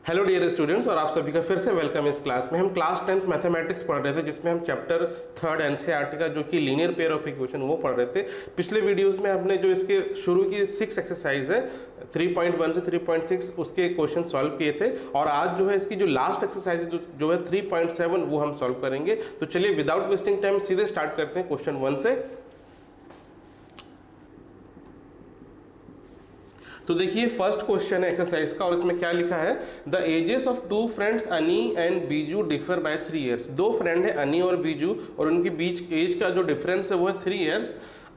Hello dear students, और आप सभी का फिर से वेलकम इस क्लास में। हम क्लास 10th मैथमेटिक्स पढ़ रहे थे, जिसमें हम चैप्टर 3 एनसीईआरटी का जो कि लीनियर पेयर ऑफ इक्वेशन वो पढ़ रहे थे। पिछले वीडियोस में हमने जो इसके शुरू की 6 एक्सरसाइज है 3.1 से 3.6 उसके क्वेश्चन सॉल्व किए थे, और आज जो है इसकी जो लास्ट एक्सरसाइज है जो है 3.7 वो हम सॉल्व करेंगे। तो चलिए विदाउट वेस्टिंग टाइम सीधे स्टार्ट करते हैं क्वेश्चन 1 से। तो देखिए फर्स्ट क्वेश्चन है एक्सरसाइज का, और इसमें क्या लिखा है, the ages of two friends Ani and Biju differ by 3 years। दो फ्रेंड है अनी और बीजू, और उनके बीच एज का जो डिफरेंस है वो है 3 years।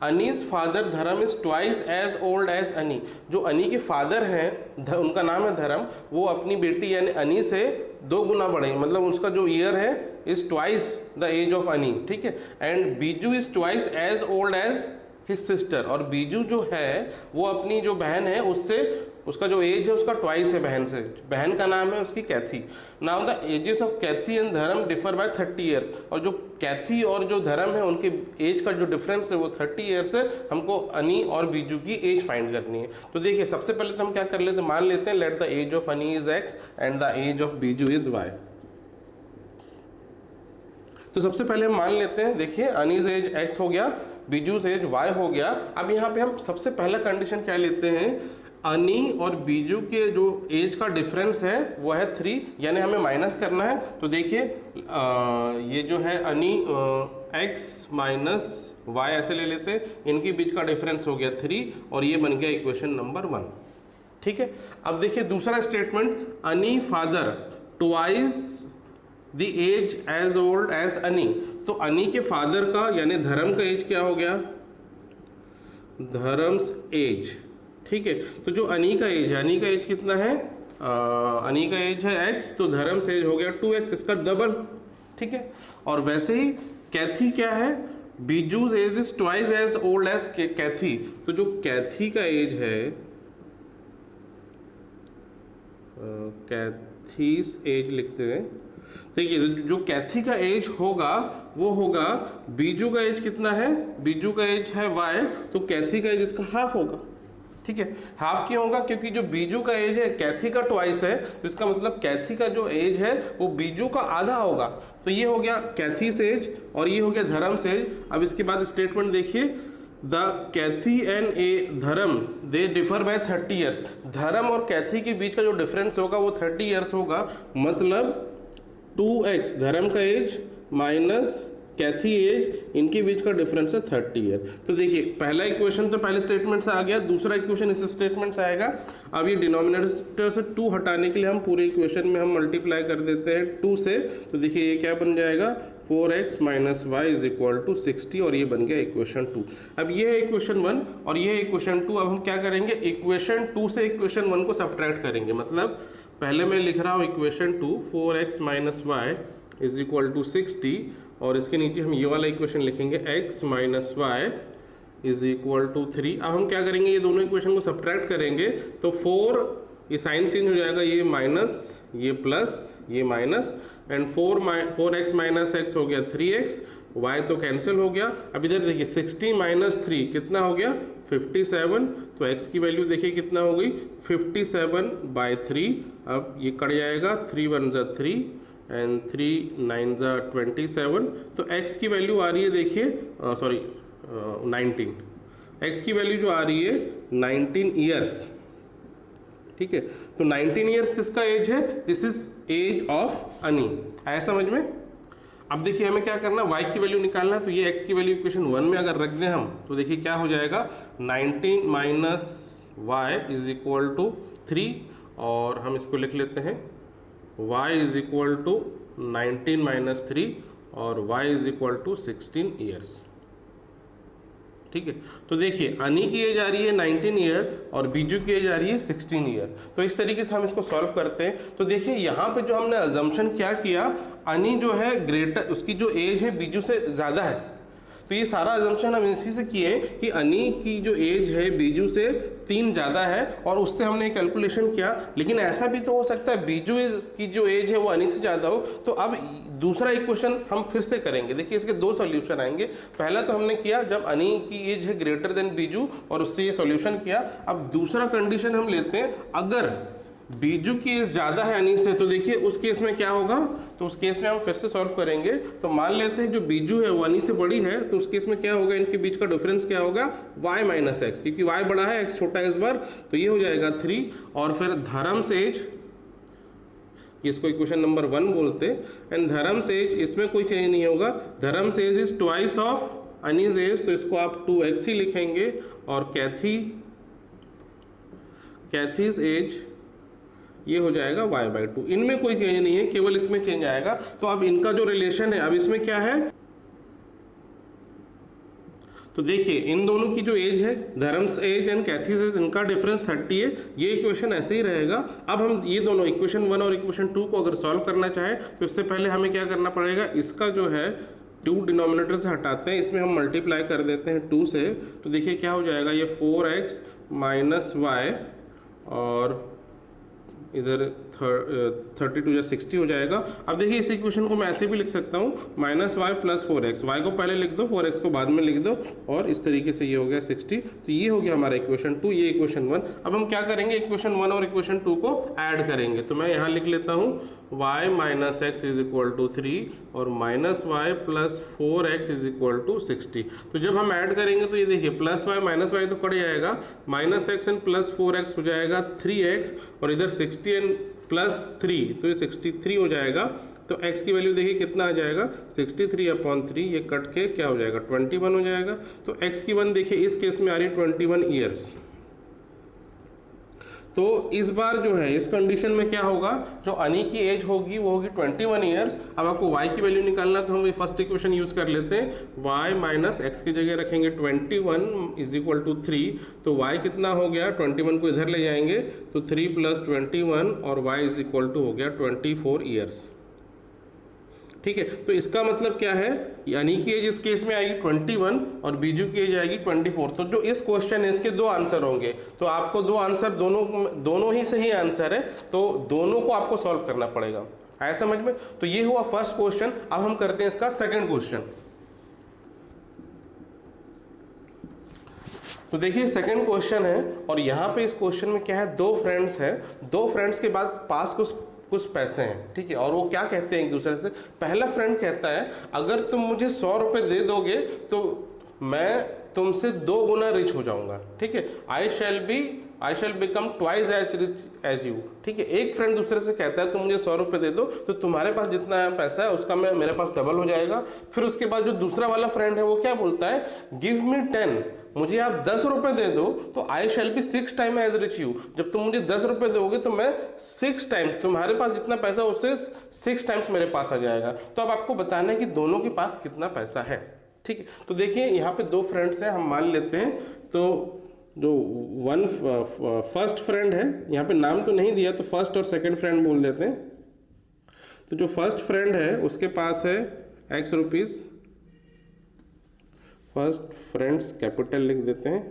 Ani's father Dharam is twice as old as Ani. जो अनी के फादर हैं उनका नाम है धर्म, वो अपनी बेटी यानी अनी से 2 गुना बड़े, मतलब उसका जो ईयर है is twice the age of Ani, ठीक है। And Biju is twice as old as his sister, और बीजू जो है वो अपनी जो बहन है उससे उसका जो एज है उसका ट्वाइस है बहन से। बहन का नाम है उसकी Kathy. Now the ages of Kathy and Dharam differ by 30 years। और जो कैथी और जो धर्म है उनके एज का जो डिफरेंस है वो 30 years है। हमको अनी और बीजू की एज फाइंड करनी है। तो देखिए सबसे पहले तो हम क्या कर लेते हैं, मान लेते हैं let the age of Ani is x and the age of Biju is y। तो सबसे पहले हम मान लेते हैं, देखिए अनीज एज x हो गया, बीजू एज y हो गया। अब यहाँ पे हम सबसे पहला कंडीशन क्या लेते हैं, अनी और बीजू के जो एज का डिफरेंस है वो है 3, यानी हमें माइनस करना है। तो देखिए ये जो है अनी x माइनस y ऐसे ले लेते हैं, इनके बीच का डिफरेंस हो गया 3, और ये बन गया इक्वेशन नंबर 1, ठीक है। अब देखिए दूसरा statement, Ani father twice the age as old as Ani. तो अनी के फादर का यानी धर्म का एज क्या हो गया, धर्म्स एज, ठीक है। तो जो अनी का एज है, अनी का एज कितना है, अनी का एज है x, तो धर्म्स एज हो गया 2x, इसका डबल, ठीक है। और वैसे ही कैथी क्या है, Biju's age is twice as old as Kathy. तो जो कैथी का एज है, कैथीस एज लिखते हैं, देखिए जो कैथी का एज होगा वो होगा, बीजू का एज कितना है, बीजू का एज है y, तो कैथी का एज इसका हाफ होगा, ठीक है। हाफ क्यों होगा, क्योंकि जो बीजू का एज है कैथी का ट्वाइस है, तो इसका मतलब कैथी का जो एज है वो बीजू का आधा होगा। तो ये हो गया कैथी से एज, और ये हो गया धर्म से एज। अब इसके बाद स्टेटमेंट देखिए, द कैथी एंड ए धर्म दे डिफर बाय 30 years। धर्म और कैथी के बीच का जो डिफरेंस होगा वो 30 years होगा, मतलब 2x धर्म का एज माइनस कैथी एज, इनके बीच का डिफरेंस है 30 year। तो देखिए पहला इक्वेशन तो पहले स्टेटमेंट से आ गया, दूसरा इक्वेशन इस स्टेटमेंट से आएगा। अब ये डिनोमिनेटर से 2 हटाने के लिए हम पूरे इक्वेशन में हम मल्टीप्लाई कर देते हैं 2 से। तो देखिए ये क्या बन जाएगा, 4x minus y is equal to 60, और ये बन गया इक्वेशन 2। अब ये है इक्वेशन 1 और ये है इक्वेशन 2। अब हम क्या करेंगे, इक्वेशन 2 से इक्वेशन 1 को सब्ट्रैक्ट करेंगे। मतलब पहले मैं लिख रहा हूँ equation 2, 4x minus y is equal to 60, और इसके नीचे हम ये वाला इक्वेशन लिखेंगे x minus y is equal to 3। अब हम क्या करेंगे, ये दोनों इक्वेशन को सब्ट्रैक्ट करेंगे, तो 4 ये साइन चेंज हो जाएगा, ये माइनस, ये प्लस, ये minus, and 4x minus x हो गया 3x, y तो कैंसिल हो गया। अब इधर देखिए 60 माइनस 3 कितना हो गया, 57। तो x की वैल्यू देखिए कितना हो गई, 57/3। अब ये कट जाएगा, 3 1 ज़ा 3 एंड 3 9 ज़ा 27। तो x की वैल्यू आ रही है, देखिए 19, x की वैल्यू जो आ रही है 19 ईयर्स, ठीक है। तो 19 ईयर्स किसका एज है, दिस इज एज ऑफ अनी। आया समझ में। अब देखिए हमें क्या करना, y की वैल्यू निकालना है। तो ये x की वैल्यू इक्वेशन 1 में अगर रख दें हम, तो देखिए क्या हो जाएगा, 19 minus y is equal to 3, और हम इसको लिख लेते हैं y is equal to 19 minus 3, और y is equal to 16 years, ठीक है। तो देखिए अनी की एज आ रही है 19 ईयर और बीजू की एज आ रही है 16 ईयर। तो इस तरीके से हम इसको सॉल्व करते हैं। तो देखिए यहाँ पे जो हमने अजम्पशन क्या किया, अनी जो है ग्रेटर, उसकी जो एज है बीजू से ज़्यादा है। तो ये सारा अजम्पशन हम इसी से किए कि अनी की जो एज है बीजू से 3 ज़्यादा है, और उससे हमने कैलकुलेशन किया। लेकिन ऐसा भी तो हो सकता है बीजू की जो एज है वो अनी से ज़्यादा हो। तो अब दूसरा इक्वेशन हम फिर से करेंगे। देखिए इसके 2 सॉल्यूशन आएंगे। पहला तो हमने किया जब अनी की एज है ग्रेटर देन बीजू, और उससे ये सॉल्यूशन किया। अब दूसरा कंडीशन हम लेते हैं, अगर बीजू की एज ज़्यादा है अनी से, तो देखिए उस केस में क्या होगा, तो उस केस में हम फिर से सॉल्व करेंगे। तो मान लेते हैं जो बीजू है वो अनी से बड़ी है, तो उस केस में क्या होगा, इनके बीच का डिफरेंस क्या होगा, y माइनस एक्स, क्योंकि y बड़ा है x छोटा है इस बार, तो ये हो जाएगा 3। और फिर धर्म्स एज, इसको इक्वेशन नंबर 1 बोलते हैं, एंड धर्म्स एज इसमें कोई चेंज नहीं होगा, Dharam's age is twice of Ani's age, तो इसको आप 2x ही लिखेंगे। और कैथीज एज ये हो जाएगा y/2। इनमें कोई चेंज नहीं है, केवल इसमें चेंज आएगा। तो अब इनका जो रिलेशन है, अब इसमें क्या है, तो देखिए इन दोनों की जो एज है, धर्म्स एज एंड कैथीज एज, इनका डिफरेंस 30 है। ये इक्वेशन ऐसे ही रहेगा। अब हम ये दोनों इक्वेशन 1 और इक्वेशन 2 को अगर सॉल्व करना चाहें तो इससे पहले हमें क्या करना पड़ेगा, इसका जो है 2 डिनोमिनेटर से हटाते हैं, इसमें हम मल्टीप्लाई कर देते हैं 2 से, तो देखिए क्या हो जाएगा, ये 4x माइनस वाई और इधर 32 या 60 हो जाएगा। अब देखिए इस इक्वेशन को मैं ऐसे भी लिख सकता हूँ, minus y plus 4x, Y को पहले लिख दो, 4x को बाद में लिख दो, और इस तरीके से ये हो गया 60। तो ये हो गया हमारा इक्वेशन 2, ये इक्वेशन 1। अब हम क्या करेंगे, इक्वेशन 1 और इक्वेशन 2 को ऐड करेंगे। तो मैं यहाँ लिख लेता हूँ y minus x is equal to 3 और minus y plus 4x is equal to 60। तो जब हम ऐड करेंगे तो ये देखिए प्लस वाई माइनस वाई तो कट जाएगा, minus x and plus 4x हो जाएगा 3x, और इधर 60 एंड प्लस 3, तो ये 63 हो जाएगा। तो x की वैल्यू देखिए कितना आ जाएगा, 63/3, ये कट के क्या हो जाएगा, 21 हो जाएगा। तो x की 1 देखिए इस केस में आ रही है 21 ईयर्स। तो इस बार जो है इस कंडीशन में क्या होगा, जो अनी की एज होगी वो होगी 21 ईयर्स। अब आपको y की वैल्यू निकालना, तो हम फर्स्ट इक्वेशन यूज कर लेते हैं, y माइनस एक्स की जगह रखेंगे 21 इज इक्वल टू 3, तो y कितना हो गया, 21 को इधर ले जाएंगे तो 3 + 21 और y इज इक्वल टू हो गया 24 ईयर्स। ठीक है, तो इसका मतलब क्या है, यानी कि एज इस केस में आएगी 21 और बीजू की एज आएगी 24। तो जो इस क्वेश्चन है इसके 2 आंसर होंगे, तो आपको 2 आंसर, दोनों ही सही आंसर है, तो दोनों को आपको सॉल्व करना पड़ेगा। आया समझ में? तो ये हुआ फर्स्ट क्वेश्चन। अब हम करते हैं इसका सेकंड क्वेश्चन। तो देखिए सेकंड क्वेश्चन है, और यहाँ पे इस क्वेश्चन में क्या है, 2 फ्रेंड्स हैं, 2 फ्रेंड्स के बाद पास कुछ पैसे हैं, ठीक है, और वो क्या कहते हैं एक दूसरे से। पहला फ्रेंड कहता है अगर तुम मुझे 100 रुपये दे दोगे तो मैं तुमसे 2 गुना रिच हो जाऊंगा, ठीक है, I shall become twice as rich as you. ठीक है, एक फ्रेंड दूसरे से कहता है तुम मुझे 100 रुपये दे दो तो तुम्हारे पास जितना पैसा है उसका मेरे पास डबल हो जाएगा। फिर उसके बाद जो दूसरा वाला फ्रेंड है वो क्या बोलता है, गिव मी 10, मुझे आप 10 रुपये दे दो तो I shall be 6 time as rich you. जब तुम मुझे 10 रुपये दोगे तो मैं 6 टाइम्स, तुम्हारे पास जितना पैसा उससे 6 टाइम्स मेरे पास आ जाएगा। तो अब आपको बताना है कि दोनों के पास कितना पैसा है। ठीक है, तो देखिए यहाँ पे 2 फ्रेंड्स हैं, हम मान लेते हैं। तो जो फर्स्ट फ्रेंड है, यहाँ पे नाम तो नहीं दिया तो फर्स्ट और सेकंड फ्रेंड बोल देते हैं। तो जो फर्स्ट फ्रेंड है उसके पास है x rupees, first friends capital लिख देते हैं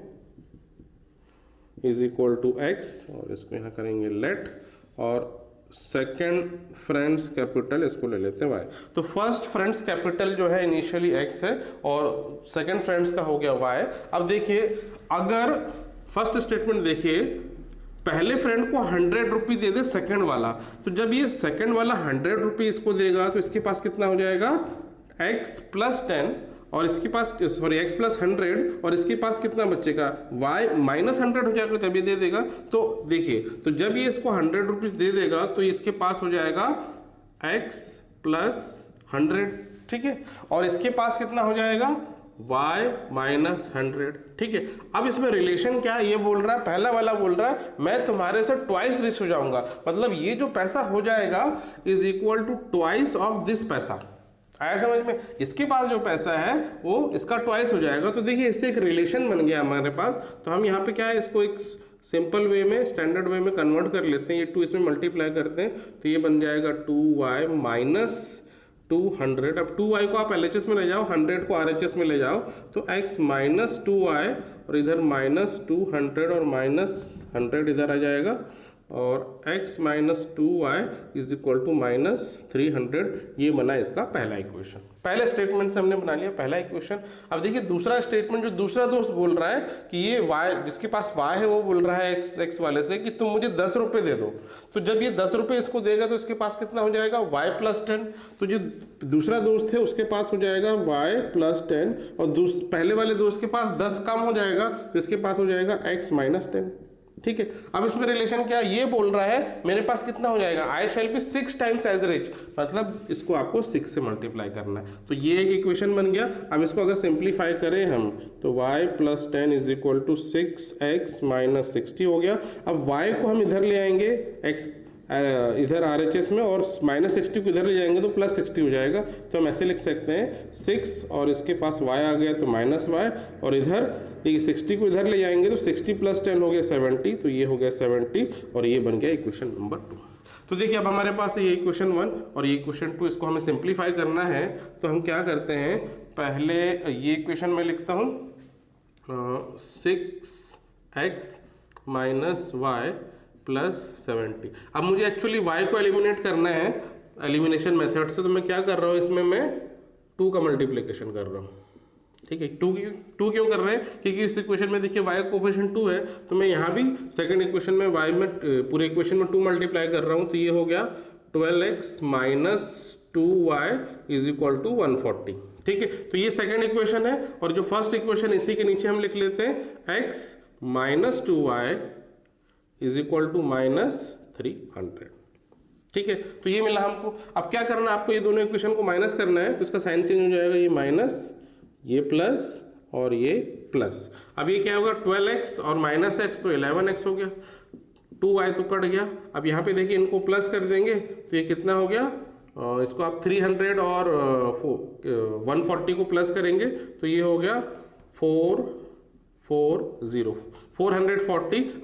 इज इक्वल टू x, और इसको यहाँ करेंगे लेट, और सेकेंड फ्रेंड्स कैपिटल इसको ले लेते हैं y। तो फर्स्ट फ्रेंड्स कैपिटल जो है इनिशियली x है और सेकेंड फ्रेंड्स का हो गया y। अब देखिए अगर फर्स्ट स्टेटमेंट देखिए, पहले फ्रेंड को 100 रुपये दे दे सेकेंड वाला, तो जब ये सेकेंड वाला 100 रुपये इसको देगा तो इसके पास कितना हो जाएगा, x + 10, और इसके पास x + 100, और इसके पास कितना बचेगा, y - 100 हो जाएगा जब ये दे देगा। तो देखिए, तो जब ये इसको 100 रुपीज़ दे देगा तो इसके पास हो जाएगा x + 100, ठीक है, और इसके पास कितना हो जाएगा, y - 100। ठीक है, अब इसमें रिलेशन क्या है, ये बोल रहा है, पहला वाला बोल रहा है मैं तुम्हारे से ट्वाइस रिच हो जाऊंगा, मतलब ये जो पैसा हो जाएगा is equal to twice of this पैसा। आया समझ में? इसके पास जो पैसा है वो इसका ट्वाइस हो जाएगा। तो देखिए इससे एक रिलेशन बन गया हमारे पास। तो हम यहाँ पे क्या है, इसको एक सिंपल वे में, स्टैंडर्ड वे में कन्वर्ट कर लेते हैं। ये 2 इसमें मल्टीप्लाई करते हैं तो ये बन जाएगा 2y - 200। अब 2y को आप LHS में ले जाओ, 100 को RHS में ले जाओ, तो x - 2y और इधर -200 और -100 इधर आ जाएगा, और x minus 2y is equal to minus 300। ये बना इसका पहला इक्वेशन। पहले स्टेटमेंट से हमने बना लिया पहला इक्वेशन। अब देखिए दूसरा स्टेटमेंट, जो दूसरा दोस्त बोल रहा है कि ये y, जिसके पास y है वो बोल रहा है x वाले से कि तुम मुझे 10 रुपये दे दो। तो जब ये 10 रुपये इसको देगा तो इसके पास कितना हो जाएगा y प्लस 10। तो जो दूसरा दोस्त है उसके पास हो जाएगा y प्लस 10 और पहले वाले दोस्त के पास 10 कम हो जाएगा तो इसके पास हो जाएगा x माइनस 10। ठीक है, अब इसमें रिलेशन क्या है, ये बोल रहा है मेरे पास कितना हो जाएगा, I shall be 6 times as rich, मतलब इसको आपको 6 से मल्टीप्लाई करना है। तो ये एक इक्वेशन बन गया। अब इसको अगर सिंप्लीफाई करें हम तो y plus 10 is equal to 6x minus 60 हो गया। अब y को हम इधर ले आएंगे, x इधर RHS में, और माइनस 60 को इधर ले जाएंगे तो प्लस 60 हो जाएगा। तो हम ऐसे लिख सकते हैं 6 और इसके पास y आ गया तो माइनस y, और इधर देखिए 60 को इधर ले जाएंगे तो 60 प्लस 10 हो गया 70, तो ये हो गया 70 और ये बन गया इक्वेशन नंबर 2। तो देखिए अब हमारे पास ये इक्वेशन 1 और ये इक्वेशन 2, इसको हमें सिंप्लीफाई करना है। तो हम क्या करते हैं, पहले ये इक्वेशन में लिखता हूँ 6x माइनस y प्लस 70। अब मुझे एक्चुअली y को एलिमिनेट करना है एलिमिनेशन मेथड से, तो मैं क्या कर रहा हूँ, इसमें मैं 2 का मल्टीप्लिकेशन कर रहा हूँ। ठीक है, 2 क्यों कर रहे हैं, क्योंकि इस इक्वेशन में देखिए y का कोफिशिएंट 2 है, तो मैं यहाँ भी सेकंड इक्वेशन में y में पूरे इक्वेशन में 2 मल्टीप्लाई कर रहा हूँ। तो ये हो गया 12x minus 2y is equal to 140। ठीक है, तो ये सेकंड इक्वेशन है, और जो फर्स्ट इक्वेशन इसी के नीचे हम लिख लेते हैं x minus 2y is equal to minus 300। ठीक है, तो ये मिला हमको। अब क्या करना है, आपको ये दोनों इक्वेशन को माइनस करना है, तो इसका साइन चेंज हो जाएगा, ये माइनस, ये प्लस और ये प्लस। अब ये क्या होगा, 12x और माइनस x तो 11x हो गया, 2y तो कट गया। अब यहाँ पे देखिए इनको प्लस कर देंगे तो ये कितना हो गया, इसको आप 300 और 140 को प्लस करेंगे तो ये हो गया 440।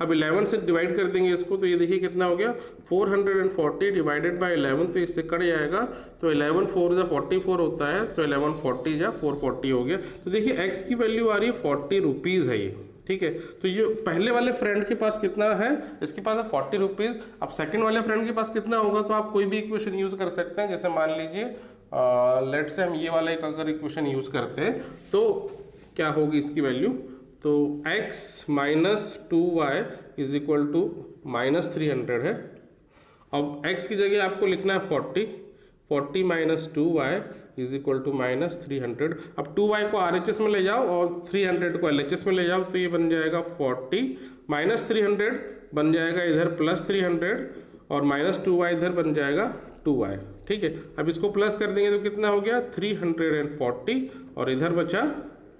अब 11 से डिवाइड कर देंगे इसको, तो ये देखिए कितना हो गया 440 डिवाइडेड बाय 11, तो इससे कट जाएगा। तो 11 4 जा 44 होता है, तो 11 40 जा 440 हो गया। तो देखिए x की वैल्यू आ रही है 40 रुपीज़ है ये। ठीक है, तो ये पहले वाले फ्रेंड के पास कितना है, इसके पास है 40 रुपीज़। अब सेकंड वाले फ्रेंड के पास कितना होगा, तो आप कोई भी इक्वेशन यूज कर सकते हैं। जैसे मान लीजिए लेट से हम ये वाला एक अगर इक्वेशन यूज करते हैं तो क्या होगी इसकी वैल्यू, तो x minus 2y is equal to minus 300 है। अब x की जगह आपको लिखना है 40 minus 2y is equal to minus 300। अब 2y को RHS में ले जाओ और 300 को LHS में ले जाओ, तो ये बन जाएगा 40 माइनस 300 बन जाएगा इधर प्लस 300 और माइनस 2y इधर बन जाएगा 2y। ठीक है, अब इसको प्लस कर देंगे तो कितना हो गया 340 और इधर बचा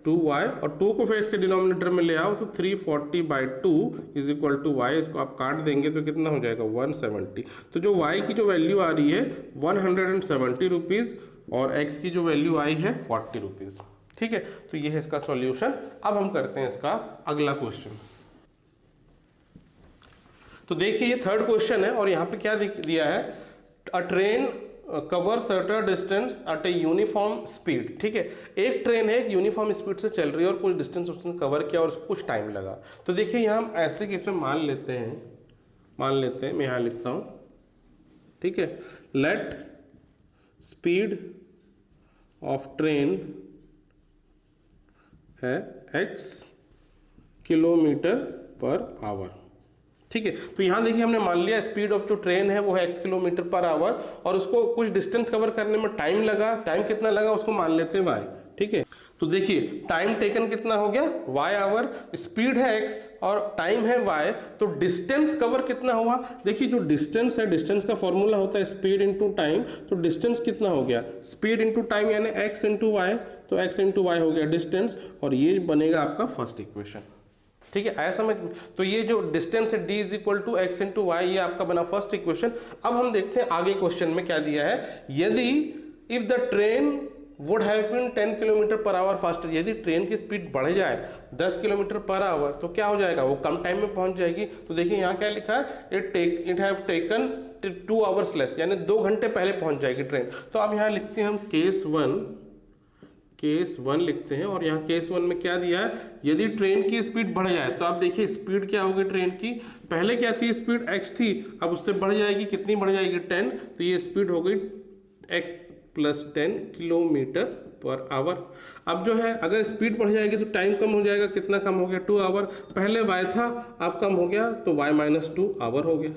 2y, और 2 को फिर इसके डिनोमिनेटर में ले आओ तो 340/2 इज इक्वल टू y। इसको आप काट देंगे तो कितना हो जाएगा 170। तो जो y की जो वैल्यू आ रही है 170 रुपीज़ और x की जो वैल्यू आई है 40 रुपीज़। ठीक है, तो ये है इसका सॉल्यूशन। अब हम करते हैं इसका अगला क्वेश्चन। तो देखिए ये थर्ड क्वेश्चन है और यहाँ पे क्या दिया है, a train cover certain distance at a uniform speed. ठीक है, एक ट्रेन है एक यूनिफॉर्म स्पीड से चल रही है और कुछ डिस्टेंस उसने कवर किया और उसको कुछ टाइम लगा। तो देखिए यहाँ हम ऐसे केस में मान लेते हैं मैं यहाँ लिखता हूँ। ठीक है, लेट स्पीड ऑफ ट्रेन है x किलोमीटर पर आवर। ठीक है, तो यहाँ देखिए हमने मान लिया स्पीड ऑफ जो ट्रेन है वो है x किलोमीटर पर आवर और उसको कुछ डिस्टेंस कवर करने में टाइम लगा। टाइम कितना लगा उसको मान लेते हैं y। ठीक है, तो देखिए टाइम टेकन कितना हो गया y आवर, स्पीड है x और टाइम है y, तो डिस्टेंस कवर कितना हुआ। देखिए जो डिस्टेंस है, डिस्टेंस का फॉर्मूला होता है स्पीड इंटू टाइम, तो डिस्टेंस कितना हो गया स्पीड इंटू टाइम यानी x इंटू वाई, तो x इंटू वाई हो गया डिस्टेंस और ये बनेगा आपका फर्स्ट इक्वेशन। ठीक है, ऐसा समझ। तो ये जो डिस्टेंस है d is equal to x into y, ये आपका बना फर्स्ट इक्वेशन। अब हम देखते हैं आगे क्वेश्चन में क्या दिया है। यदि if the train would have been 10 kilometre per hour faster, यदि ट्रेन की स्पीड बढ़ जाए 10 किलोमीटर पर आवर तो क्या हो जाएगा, वो कम टाइम में पहुंच जाएगी। तो देखिए यहाँ क्या लिखा है, it have taken 2 hours less, यानी 2 घंटे पहले पहुंच जाएगी ट्रेन। तो अब यहाँ लिखते हैं हम केस 1 केस 1 लिखते हैं और यहाँ केस 1 में क्या दिया है, यदि ट्रेन की स्पीड बढ़ जाए तो आप देखिए स्पीड क्या होगी ट्रेन की, पहले क्या थी स्पीड x थी, अब उससे बढ़ जाएगी, कितनी बढ़ जाएगी 10, तो ये स्पीड हो गई x + 10 km/h। अब जो है अगर स्पीड बढ़ जाएगी तो टाइम कम हो जाएगा, कितना कम हो गया 2 आवर, पहले y था अब कम हो गया तो y - 2 आवर हो गया।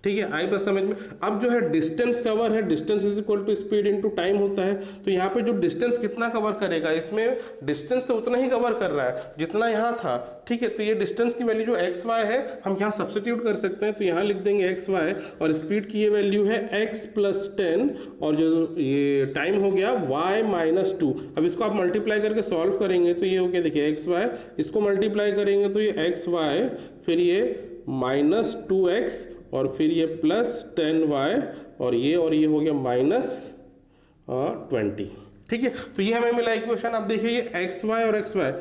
ठीक है, आई बात समझ में। अब जो है डिस्टेंस कवर है, distance is equal to speed into time होता है, तो यहाँ पे जो डिस्टेंस कितना कवर करेगा, इसमें डिस्टेंस तो उतना ही कवर कर रहा है जितना यहाँ था। ठीक है, तो ये डिस्टेंस की वैल्यू जो एक्स वाई है हम यहाँ सब्स्टिट्यूट कर सकते हैं, तो यहाँ लिख देंगे एक्स वाई और स्पीड की ये वैल्यू है x + 10 और जो ये टाइम हो गया y - 2। अब इसको आप मल्टीप्लाई करके सॉल्व करेंगे तो ये हो गया, देखिए एक्स वाई, इसको मल्टीप्लाई करेंगे तो ये एक्स वाई, फिर ये -2x और फिर ये +10y और ये हो गया -20। ठीक है, तो ये हमें मिला इक्वेशन। अब देखिए ये एक्स वाई और एक्स वाई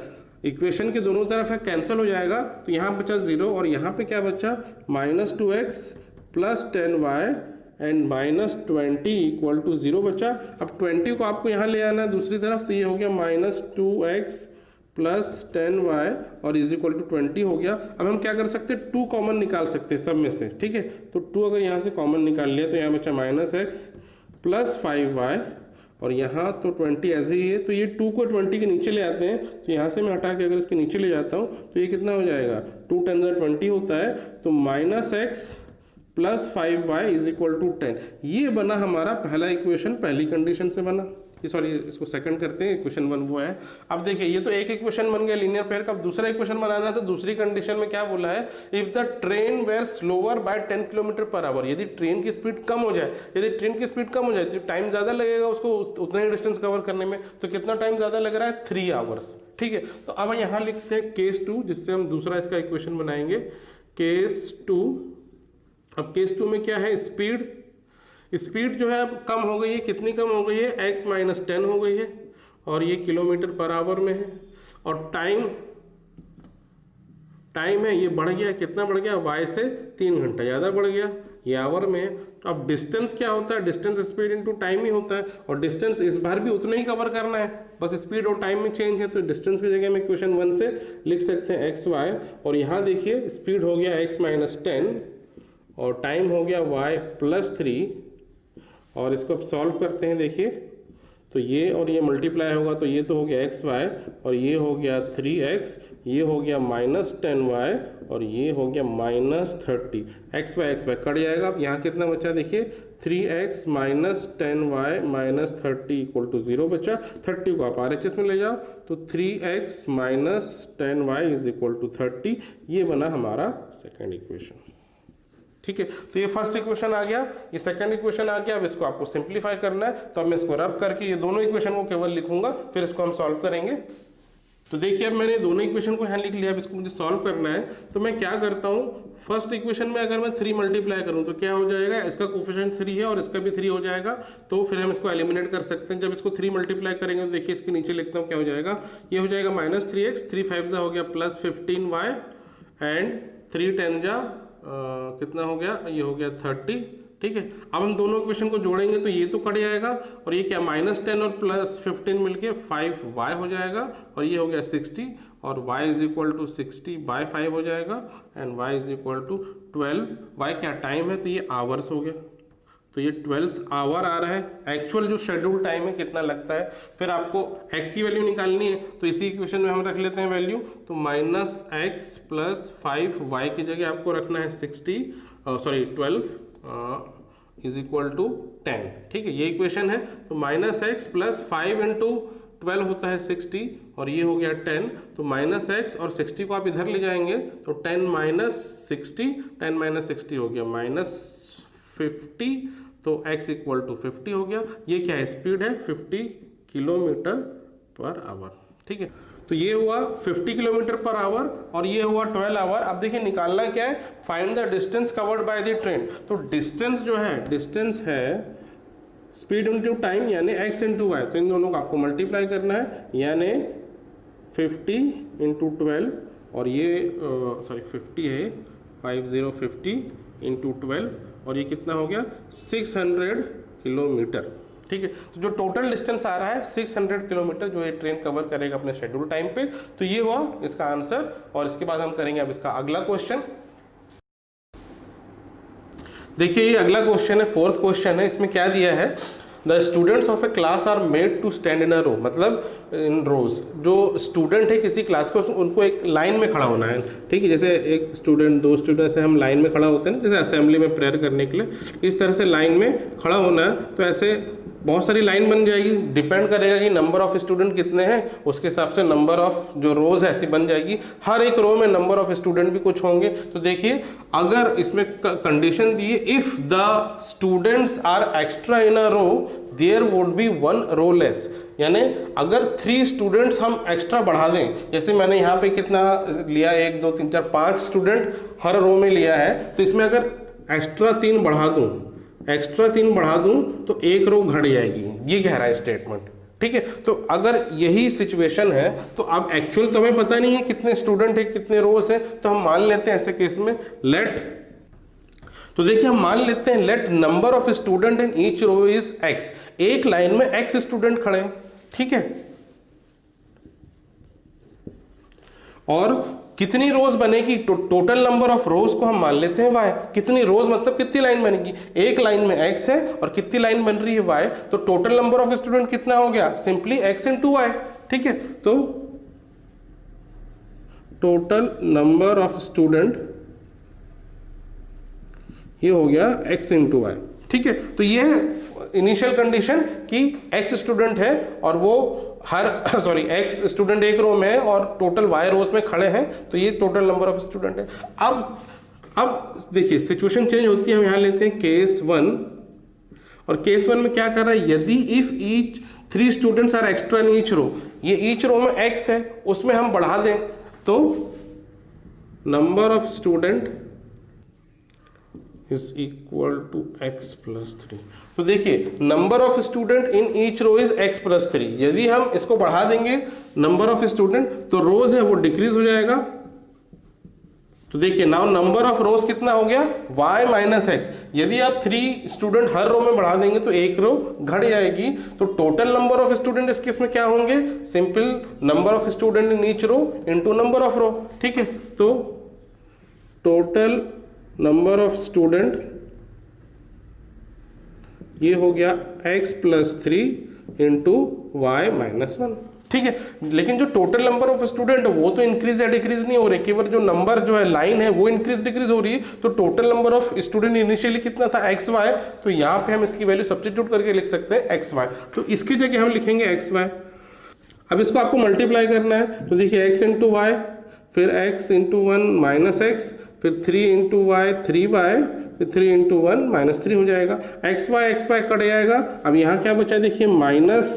इक्वेशन के दोनों तरफ है, कैंसिल हो जाएगा, तो यहाँ बचा 0 और यहाँ पे क्या बचा -2x + 10y एंड -20 = 0 बचा। अब 20 को आपको यहाँ ले आना है दूसरी तरफ, तो ये हो गया -2x + 10y और = 20 हो गया। अब हम क्या कर सकते हैं, 2 कॉमन निकाल सकते हैं सब में से। ठीक है, तो 2 अगर यहाँ से कॉमन निकाल लिया तो यहाँ बचा -x + 5y और यहाँ तो 20 ऐसे ही है, तो ये 2 को 20 के नीचे ले आते हैं, तो यहाँ से मैं हटा के अगर इसके नीचे ले जाता हूँ तो ये कितना हो जाएगा, 2 × 10 = 20 होता है, तो -x + 5y = 10। ये बना हमारा पहला इक्वेशन, पहली कंडीशन से बना। सॉरी, इसको सेकंड करते हैं, इक्वेशन 1 वो है। अब देखिए ये तो एक इक्वेशन बन गया लीनियर पेयर का। अब दूसरा इक्वेशन बनाना है तो दूसरी कंडीशन में क्या बोला है, if the train were slower by 10 km/h, यदि ट्रेन की स्पीड कम हो जाए, यदि ट्रेन की स्पीड कम हो जाए तो टाइम ज़्यादा लगेगा उसको उतना ही डिस्टेंस कवर करने में, तो कितना टाइम ज़्यादा लग रहा है, 3 आवर्स। ठीक है, तो अब यहाँ लिखते हैं केस 2, जिससे हम दूसरा इसका इक्वेशन बनाएंगे, केस 2। अब केस 2 में क्या है, स्पीड जो है अब कम हो गई है, कितनी कम हो गई है, x - 10 हो गई है और ये km/h में है, और टाइम है ये बढ़ गया, कितना बढ़ गया, y से 3 घंटा ज़्यादा बढ़ गया, ये आवर में है। तो अब डिस्टेंस क्या होता है, डिस्टेंस स्पीड इनटू टाइम ही होता है, और डिस्टेंस इस बार भी उतना ही कवर करना है, बस स्पीड और टाइम में चेंज है, तो डिस्टेंस की जगह में इक्वेशन 1 से लिख सकते हैं एक्स वाई, और यहाँ देखिए स्पीड हो गया x - 10 और टाइम हो गया y + 3, और इसको अब सॉल्व करते हैं। देखिए तो ये और ये मल्टीप्लाई होगा तो ये तो हो गया एक्स वाई और ये हो गया 3x, ये हो गया -10y और ये हो गया -30। एक्स वाई कट जाएगा। अब यहाँ कितना बचा देखिए, 3x - 10y - 30 = 0 बचा। 30 को आप RHS में ले जाओ तो 3x - 10y = 30। ये बना हमारा सेकेंड इक्वेशन। ठीक है, तो ये फर्स्ट इक्वेशन आ गया, ये सेकंड इक्वेशन आ गया। अब इसको आपको सिंप्लीफाई करना है, तो अब मैं इसको रब करके ये दोनों इक्वेशन को केवल लिखूंगा, फिर इसको हम सॉल्व करेंगे। तो देखिए अब मैंने दोनों इक्वेशन को यहाँ लिख लिया। अब इसको मुझे सॉल्व करना है, तो मैं क्या करता हूँ, फर्स्ट इक्वेशन में अगर मैं 3 मल्टीप्लाई करूँ तो क्या हो जाएगा, इसका कोफिशिएंट 3 है और इसका भी 3 हो जाएगा, तो फिर हम इसको एलिमिनेट कर सकते हैं। जब इसको 3 मल्टीप्लाई करेंगे तो देखिए इसके नीचे लिखता हूँ क्या हो जाएगा, ये हो जाएगा -3x, 3 5 हो गया +15y एंड 3 10 जा कितना हो गया, ये हो गया 30। ठीक है, अब हम दोनों इक्वेशन को जोड़ेंगे तो ये तो कट जाएगा और ये क्या -10 और +15 मिलके 5y हो जाएगा और ये हो गया 60 और y = 60/5 हो जाएगा एंड y = 12। y क्या टाइम है, तो ये आवर्स हो गया, तो ये 12 आवर आ रहा है। एक्चुअल जो शेड्यूल टाइम है कितना लगता है, फिर आपको x की वैल्यू निकालनी है, तो इसी इक्वेशन में हम रख लेते हैं वैल्यू, तो -x + 5y की जगह आपको रखना है 12 = 10। ठीक है, ये इक्वेशन है। तो -x + 5 × 12 होता है 60 और ये हो गया 10, तो -x और 60 को आप इधर ले जाएंगे तो 10 - 60, 10 - 60 हो गया -50, तो x = 50 हो गया। ये क्या है, स्पीड है 50 km/h। ठीक है, तो ये हुआ 50 km/h और ये हुआ 12 आवर। अब देखिए निकालना क्या है, find the distance covered by the train. तो डिस्टेंस जो है, डिस्टेंस है स्पीड इनटू टाइम यानी x × y, तो इन दोनों को आपको मल्टीप्लाई करना है, यानी 50 × 12 और ये 50 है 50 × 12 और ये कितना हो गया 600 किलोमीटर। ठीक है। तो जो टोटल डिस्टेंस आ रहा है 600 किलोमीटर जो ये ट्रेन कवर करेगा अपने शेड्यूल टाइम पे। तो ये हुआ इसका आंसर। और इसके बाद हम करेंगे अब इसका अगला क्वेश्चन। देखिए ये अगला क्वेश्चन है, 4th क्वेश्चन है। इसमें क्या दिया है, the students of a class are made to stand in a row, मतलब इन रोज। जो स्टूडेंट है किसी क्लास को, उनको एक लाइन में खड़ा होना है, ठीक है। जैसे एक स्टूडेंट, 2 स्टूडेंट से हम लाइन में खड़ा होते हैं ना, जैसे असेंबली में प्रेयर करने के लिए, इस तरह से लाइन में खड़ा होना है। तो ऐसे बहुत सारी लाइन बन जाएगी, डिपेंड करेगा कि नंबर ऑफ स्टूडेंट कितने हैं, उसके हिसाब से नंबर ऑफ जो रोज ऐसी बन जाएगी। हर एक रो में नंबर ऑफ स्टूडेंट भी कुछ होंगे। तो देखिए अगर इसमें कंडीशन दी है, if the students are extra in a row there would be 1 row less, यानी अगर 3 स्टूडेंट्स हम एक्स्ट्रा बढ़ा दें, जैसे मैंने यहाँ पे कितना लिया, 1 2 3 4 5 स्टूडेंट हर रो में लिया है, तो इसमें अगर एक्स्ट्रा 3 बढ़ा दूं तो 1 रो घट जाएगी, ये कह रहा है स्टेटमेंट, ठीक है। तो अगर यही सिचुएशन है, तो अब एक्चुअल तो हमें पता नहीं है कितने स्टूडेंट है, कितने रोज है, तो हम मान लेते हैं ऐसे केस में लेट, तो देखिए हम मान लेते हैं let number of student in each row is x, एक लाइन में x स्टूडेंट खड़े हैं, ठीक है। और कितनी रोज बनेगी, टोटल नंबर ऑफ रोज को हम मान लेते हैं y। कितनी रोज मतलब कितनी लाइन बनेगी, एक लाइन में x है और कितनी लाइन बन रही है y, तो टोटल नंबर ऑफ स्टूडेंट कितना हो गया, सिंपली x into y, ठीक है। तो टोटल नंबर ऑफ स्टूडेंट ये हो गया x into y, ठीक है। तो ये है इनिशियल कंडीशन कि x स्टूडेंट है और वो x स्टूडेंट एक रो में है और टोटल y रोज में खड़े हैं, तो ये टोटल नंबर ऑफ स्टूडेंट है। अब देखिए सिचुएशन चेंज होती है। हम यहाँ लेते हैं केस 1, और केस 1 में क्या कर रहा है, यदि if each 3 students are extra in each row, ये ईच रो में x है, उसमें हम बढ़ा दें तो number of student is equal to x plus 3। तो देखिए number of student in each row is x plus 3। यदि हम इसको बढ़ा देंगे नंबर ऑफ स्टूडेंट, तो रोज है वो डिक्रीज हो जाएगा। तो देखिए नाउ नंबर ऑफ रोज कितना हो गया, y minus x। यदि आप 3 स्टूडेंट हर रो में बढ़ा देंगे तो एक रो घट जाएगी। तो टोटल नंबर ऑफ स्टूडेंट इस केस में क्या होंगे, simple number of student in each row into number of row, ठीक है। तो टोटल नंबर ऑफ स्टूडेंट ये हो गया x plus 3 into y minus 1, ठीक है। लेकिन जो टोटल नंबर ऑफ स्टूडेंट है वो तो इंक्रीज या डिक्रीज नहीं हो रही, केवल जो नंबर जो है लाइन है वो इंक्रीज डिक्रीज हो रही है। तो total number of student initially कितना था, xy, तो यहाँ पे हम इसकी वैल्यू सब्स्टिट्यूट करके लिख सकते हैं xy। तो इसकी जगह हम लिखेंगे xy। अब इसको आपको मल्टीप्लाई करना है, तो देखिए x इंटू वाई, फिर x इंटू 1 माइनस एक्स, फिर 3 इंटू वाई 3y, फिर 3 इंटू 1 माइनस 3 हो जाएगा। xy कट जाएगा। अब यहाँ क्या बचा है देखिए, minus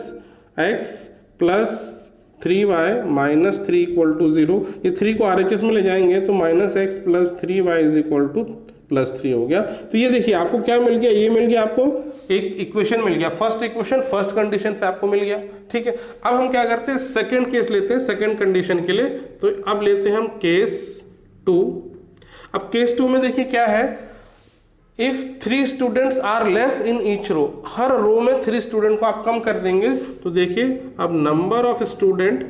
x plus 3y minus 3 equal to 0। ये 3 को RHS में ले जाएंगे तो minus x plus 3y is equal to plus 3 हो गया। तो ये देखिए आपको क्या मिल गया, ये मिल गया आपको एक इक्वेशन मिल गया, फर्स्ट इक्वेशन फर्स्ट कंडीशन से आपको मिल गया, ठीक है। अब हम क्या करते हैं, सेकंड केस लेते हैं सेकंड कंडीशन के लिए। तो अब लेते हैं हम केस 2। अब केस 2 में देखिए क्या है, if 3 students are less in each row, हर रो में 3 स्टूडेंट को आप कम कर देंगे। तो देखिए अब number of student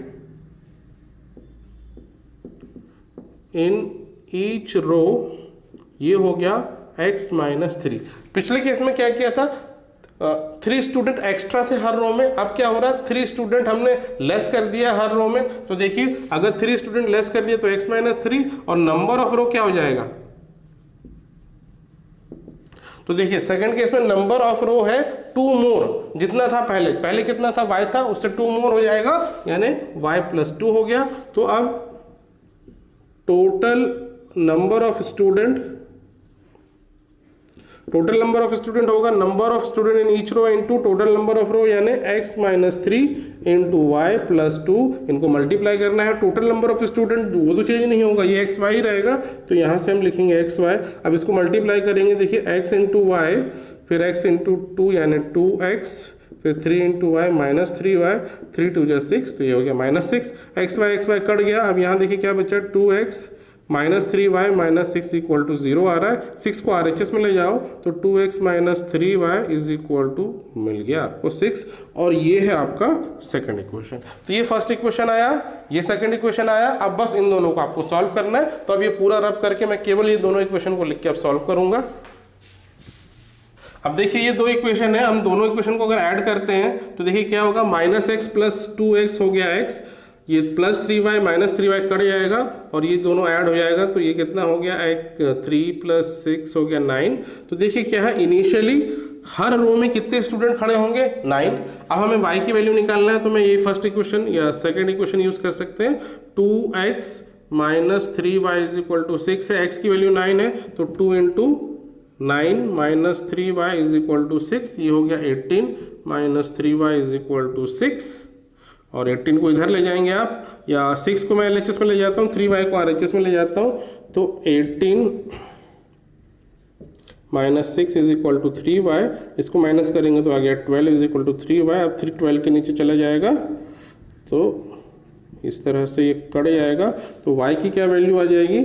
in each row ये हो गया x माइनस 3। पिछले केस में क्या किया था, 3 स्टूडेंट एक्स्ट्रा थे हर रो में, अब क्या हो रहा है 3 स्टूडेंट हमने लेस कर दिया हर रो में। तो देखिए अगर 3 स्टूडेंट लेस कर दिए तो x माइनस 3 और नंबर ऑफ रो क्या हो जाएगा। तो देखिए सेकंड केस में नंबर ऑफ रो है 2 मोर, जितना था पहले कितना था y था, उससे 2 मोर हो जाएगा, यानी y प्लस 2 हो गया। तो अब टोटल नंबर ऑफ स्टूडेंट होगा number of student in each row into total number of row, यानी x minus 3 into y plus 2। इनको मल्टीप्लाई करना है। टोटल नंबर ऑफ स्टूडेंट वो तो चेंज नहीं होगा, ये xy रहेगा, तो यहाँ से हम लिखेंगे xy। अब इसको मल्टीप्लाई करेंगे, देखिए x इंटू वाई, फिर x इंटू 2 यानी 2x, फिर 3 इंटू वाई माइनस 3y, 3 2 6, तो ये हो गया माइनस 6। xy कट गया। अब यहाँ देखिए क्या बचा, 2x -3y minus 6 equal to 0 आ रहा है। 6 को RHS में ले जाओ तो 2x minus 3y is equal to मिल गया आपको 6, और ये है आपका सेकंड इक्वेशन। तो ये फर्स्ट इक्वेशन आया, ये सेकंड इक्वेशन आया। अब बस इन दोनों को आपको सॉल्व करना है। तो अब ये पूरा रब करके मैं केवल ये दोनों इक्वेशन को लिख के अब सॉल्व करूंगा। अब देखिए ये दो इक्वेशन है, हम दोनों इक्वेशन को अगर ऐड करते हैं तो देखिए क्या होगा, -x प्लस 2x हो गया x, ये plus 3y minus 3y cut जाएगा और ये दोनों ऐड हो जाएगा, तो ये कितना हो गया, 3 प्लस 6 हो गया 9। तो देखिए क्या है, इनिशियली हर रो में कितने स्टूडेंट खड़े होंगे, 9। अब हमें y की वैल्यू निकालना है, तो मैं ये फर्स्ट इक्वेशन या सेकंड इक्वेशन यूज कर सकते हैं। 2x minus 3y is equal to 6 है, x की वैल्यू 9 है, तो 2 into 9 minus 3y is equal to 6, ये हो गया 18 minus 3y is equal to 6, और 18 को इधर ले जाएंगे आप, या 6 को मैं LHS में ले जाता हूँ, 3y को RHS में ले जाता हूँ, तो 18 minus 6 is equal to 3y, इसको माइनस करेंगे तो आ गया 12 इज इक्वल टू 3y। अब 3 12 के नीचे चला जाएगा तो इस तरह से ये कट जाएगा, तो y की क्या वैल्यू आ जाएगी,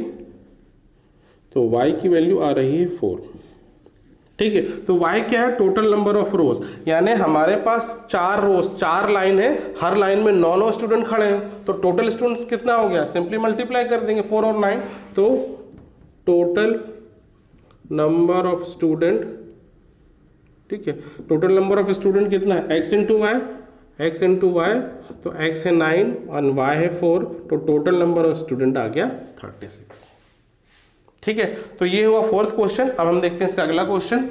तो y की वैल्यू आ रही है 4। ठीक है, तो y क्या है, टोटल नंबर ऑफ रोज, यानी हमारे पास 4 रोज 4 लाइन है, हर लाइन में 9 स्टूडेंट खड़े हैं, तो टोटल स्टूडेंट्स कितना हो गया, सिंपली मल्टीप्लाई कर देंगे 4 और 9, तो टोटल नंबर ऑफ स्टूडेंट, ठीक है, टोटल नंबर ऑफ स्टूडेंट कितना है, x into y, x into y, तो x है 9 और y है 4, तो टोटल नंबर ऑफ स्टूडेंट आ गया 36। ठीक है, तो ये हुआ फोर्थ क्वेश्चन। अब हम देखते हैं इसका अगला क्वेश्चन।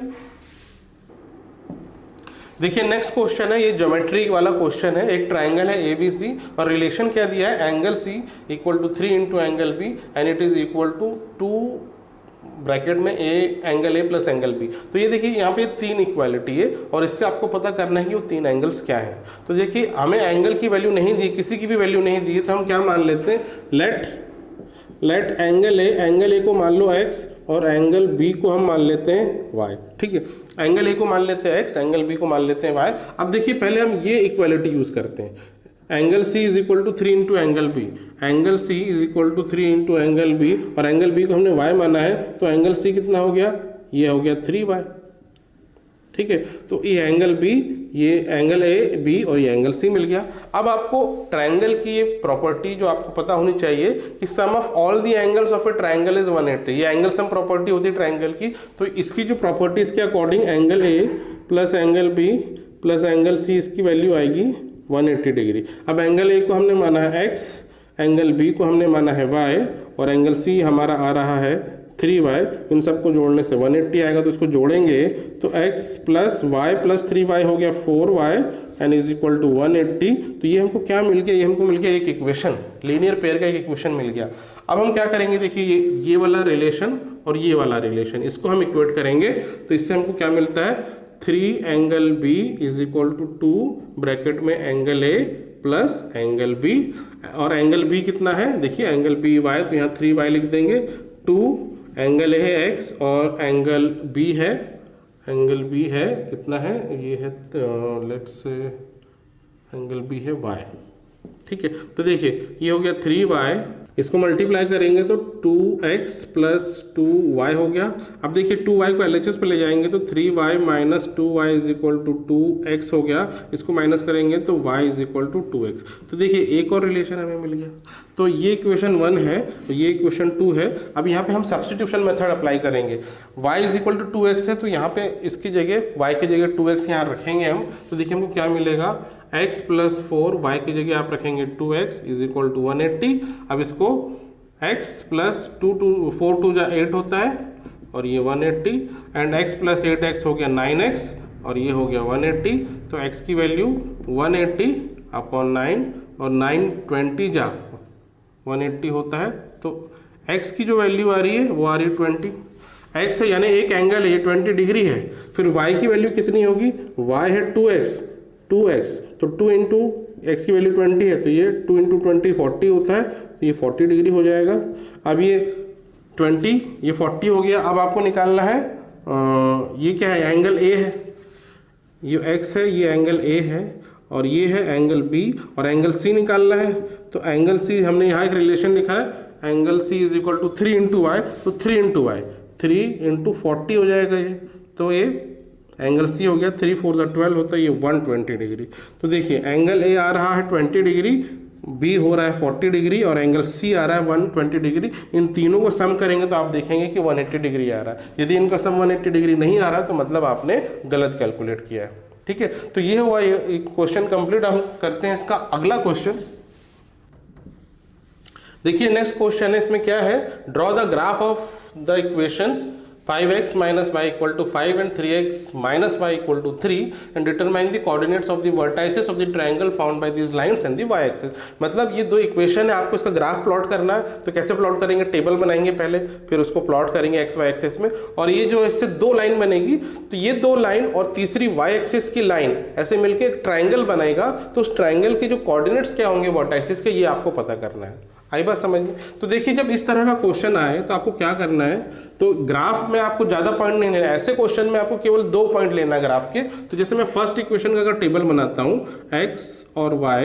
देखिए नेक्स्ट क्वेश्चन है, ये ज्योमेट्री वाला क्वेश्चन है। एक ट्राइंगल है ABC और रिलेशन क्या दिया है, angle C equal to 3 into angle B and it is equal to 2 bracket में angle A plus angle B। तो ये देखिए यहाँ पे 3 इक्वालिटी है और इससे आपको पता करना है कि वो 3 एंगल्स क्या हैं। तो देखिए हमें एंगल की वैल्यू नहीं दी, किसी की भी वैल्यू नहीं दी है, तो हम क्या मान लेते हैं, लेट एंगल ए को मान लो x और एंगल B को हम मान लेते हैं y। ठीक है, एंगल A को मान लेते हैं x, एंगल B को मान लेते हैं y। अब देखिए पहले हम ये इक्वालिटी यूज करते हैं, angle C is equal to 3 into angle B, angle C is equal to 3 into angle B, और एंगल B को हमने y माना है, तो एंगल C कितना हो गया, ये हो गया 3y। ठीक है, तो ये एंगल B, ये एंगल A B और ये एंगल C मिल गया। अब आपको ट्रायंगल की ये प्रॉपर्टी जो आपको पता होनी चाहिए कि sum of all the angles of a triangle is 180। ये एंगल सम प्रॉपर्टी होती है ट्रायंगल की, तो इसकी जो प्रॉपर्टी इसके according angle A plus angle B plus angle C इसकी वैल्यू आएगी 180 डिग्री। अब एंगल A को हमने माना है x, एंगल B को हमने माना है y और एंगल C हमारा आ रहा है 3y। इन सबको जोड़ने से 180 आएगा, तो इसको जोड़ेंगे तो x plus Y plus 3y हो गया 4y and is equal to 180। तो ये हमको क्या मिल गया, ये हमको मिल गया एक इक्वेशन, लीनियर पेयर का एक इक्वेशन मिल गया। अब हम क्या करेंगे, देखिए ये वाला रिलेशन और ये वाला रिलेशन, इसको हम इक्वेट करेंगे, तो इससे हमको क्या मिलता है, 3 angle B is equal to 2 bracket में angle A plus angle B, और एंगल B कितना है, देखिए एंगल B y, तो यहाँ 3y लिख देंगे, 2 एंगल A है x और एंगल B है, एंगल B है कितना है, ये है लेट्स से एंगल B है y। ठीक है, तो देखिए ये हो गया 3y, इसको मल्टीप्लाई करेंगे तो 2x प्लस 2y हो गया। अब देखिए 2y को LHS पे ले जाएंगे तो 3y minus 2y is equal to 2x हो गया, इसको माइनस करेंगे तो y is equal to 2x। तो देखिए एक और रिलेशन हमें मिल गया। तो ये इक्वेशन 1 है, ये इक्वेशन 2 है। अब यहाँ पे हम सब्स्टिट्यूशन मेथड अप्लाई करेंगे, y is equal to 2x है, तो यहाँ पे इसकी जगह y की जगह 2x यहाँ रखेंगे हम, तो देखिए हमको क्या मिलेगा, x प्लस 4, y की जगह आप रखेंगे 2x इज इक्वल टू 180। अब इसको x प्लस 4 2 जा 8 होता है और ये 180 एंड x प्लस 8x हो गया 9x और ये हो गया 180। तो x की वैल्यू 180 अपॉन 9 और 9 20 जा 180 होता है, तो x की जो वैल्यू आ रही है वो आ रही है 20। x है यानी एक एंगल है, ये 20 डिग्री है। फिर y की वैल्यू कितनी होगी, y है 2x, तो 2 इंटू एक्स की वैल्यू 20 है, तो ये 2 इंटू 20 40 होता है, तो ये 40 डिग्री हो जाएगा। अब ये 20 ये 40 हो गया। अब आपको निकालना है ये क्या है, एंगल A है, ये x है, ये एंगल A है और ये है एंगल B और एंगल C निकालना है। तो एंगल C हमने यहाँ एक रिलेशन लिखा है, angle C is equal to 3 into y, तो 3 इंटू वाई 3 इंटू 40 हो जाएगा ये, तो ये एंगल सी हो गया 3 4 12 होता है ये 120 डिग्री। तो देखिए एंगल ए आ रहा है 20 डिग्री, बी हो रहा है 40 डिग्री और एंगल सी आ रहा है 120 डिग्री। इन तीनों को सम करेंगे तो आप देखेंगे कि 180 डिग्री आ रहा है। यदि इनका सम 180 डिग्री नहीं आ रहा है तो मतलब आपने गलत कैलकुलेट किया है। ठीक है, तो ये हुआ ये क्वेश्चन कंप्लीट। हम करते हैं इसका अगला क्वेश्चन। देखिए नेक्स्ट क्वेश्चन है, इसमें क्या है, draw the graph of the equations 5x minus y equal to 5 and 3x minus y equal to 3 and determine the coordinates of the vertices of the triangle found by these lines and the y axis। मतलब ये दो equation है, आपको इसका graph plot करना है। तो कैसे प्लॉट करेंगे, टेबल बनाएंगे पहले, फिर उसको प्लॉट करेंगे x y एक्सिस में, और ये जो इससे दो लाइन बनेगी, तो ये दो लाइन और तीसरी y एक्सिस की लाइन ऐसे मिलके एक ट्राइंगल बनाएगा। तो उस ट्राइंगल के जो कोऑर्डिनेट्स क्या होंगे वर्टाइसिस के, ये आपको पता करना है। आई बात समझ में? तो देखिए जब इस तरह का क्वेश्चन आए तो आपको क्या करना है, तो ग्राफ में आपको ज्यादा पॉइंट नहीं लेना है। ऐसे क्वेश्चन में आपको केवल 2 पॉइंट लेना है ग्राफ के। तो जैसे मैं फर्स्ट इक्वेशन का अगर टेबल बनाता हूं x और y,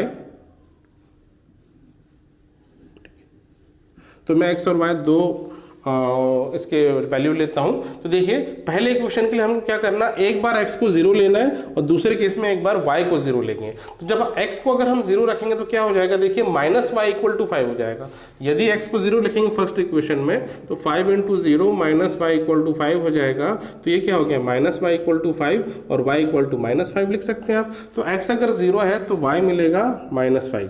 तो मैं x और y दो इसके वैल्यू लेता हूं। तो देखिए पहले इक्वेशन के लिए हम क्या करना, एक बार x को 0 लेना है और दूसरे केस में एक बार y को 0 लेंगे। तो जब x को अगर हम 0 रखेंगे तो क्या हो जाएगा, देखिए माइनस वाई इक्वल टू 5 हो जाएगा। यदि x को 0 लिखेंगे फर्स्ट इक्वेशन में तो 5 into 0 minus y equal to 5 हो जाएगा। तो ये क्या हो गया, माइनस वाई इक्वल टू 5 और y इक्वल टू माइनस 5 लिख सकते हैं आप। तो x अगर 0 है तो y मिलेगा माइनस 5।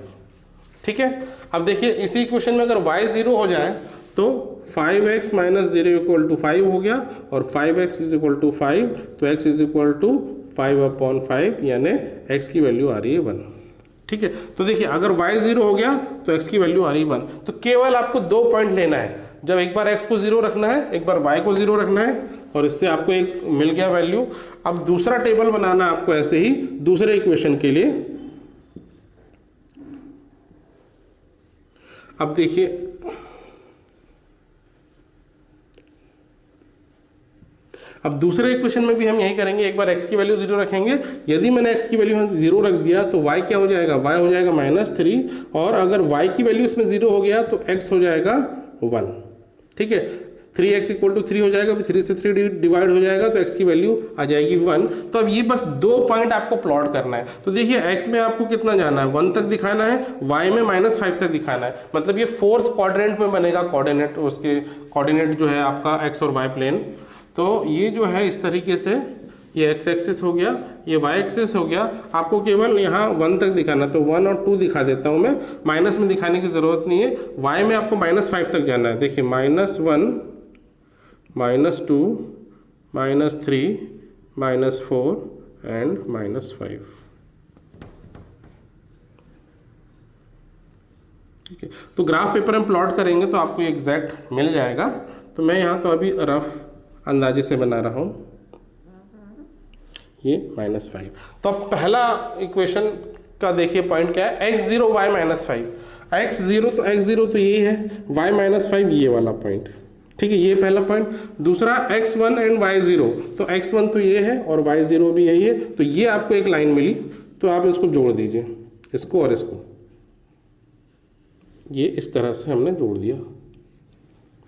ठीक है, अब देखिए इसी इक्वेशन में अगर y 0 हो जाए तो 5x माइनस 0 इक्वल टू 5 हो गया और 5x इज इक्वल टू 5, तो x इज इक्वल टू 5/5 यानी x की वैल्यू आ रही है 1। ठीक है, तो देखिए अगर y 0 हो गया तो x की वैल्यू आ रही है 1। तो केवल आपको 2 पॉइंट लेना है, जब एक बार x को 0 रखना है, एक बार y को 0 रखना है, और इससे आपको एक मिल गया वैल्यू। अब दूसरा टेबल बनाना आपको ऐसे ही दूसरे इक्वेशन के लिए। अब देखिए अब दूसरे इक्वेशन में भी हम यही करेंगे, एक बार x की वैल्यू 0 रखेंगे। यदि मैंने x की वैल्यू 0 रख दिया तो y क्या हो जाएगा, y हो जाएगा -3, और अगर y की वैल्यू इसमें 0 हो गया तो x हो जाएगा 1। ठीक है, 3x इक्वल टू 3 हो जाएगा, फिर 3 से 3 डिवाइड हो जाएगा तो x की वैल्यू आ जाएगी 1। तो अब ये बस 2 पॉइंट आपको प्लॉट करना है। तो देखिए x में आपको कितना जाना है, 1 तक दिखाना है, y में -5 तक दिखाना है। मतलब ये 4th क्वाड्रेंट में बनेगा कोऑर्डिनेट, उसके कोऑर्डिनेट जो है आपका x और y प्लेन। तो ये जो है इस तरीके से ये x एक्सिस हो गया, ये y एक्सिस हो गया। आपको केवल यहाँ 1 तक दिखाना, तो 1 और 2 दिखा देता हूँ मैं, माइनस में दिखाने की ज़रूरत नहीं है। y में आपको -5 तक जाना है। देखिए -1 -2 -3 -4 एंड -5। ठीक है, तो ग्राफ पेपर में प्लॉट करेंगे तो आपको एग्जैक्ट मिल जाएगा। तो मैं यहाँ तो अभी रफ अंदाजे से बना रहा हूँ, ये -5। तो अब पहला इक्वेशन का देखिए पॉइंट क्या है, x0 y -5। x0 तो ये है, y -5 ये वाला पॉइंट। ठीक है, ये पहला पॉइंट। दूसरा x1 एंड y0, तो x1 तो ये है और y0 भी यही है। तो ये आपको एक लाइन मिली, तो आप इसको जोड़ दीजिए, इसको और इसको, ये इस तरह से हमने जोड़ दिया।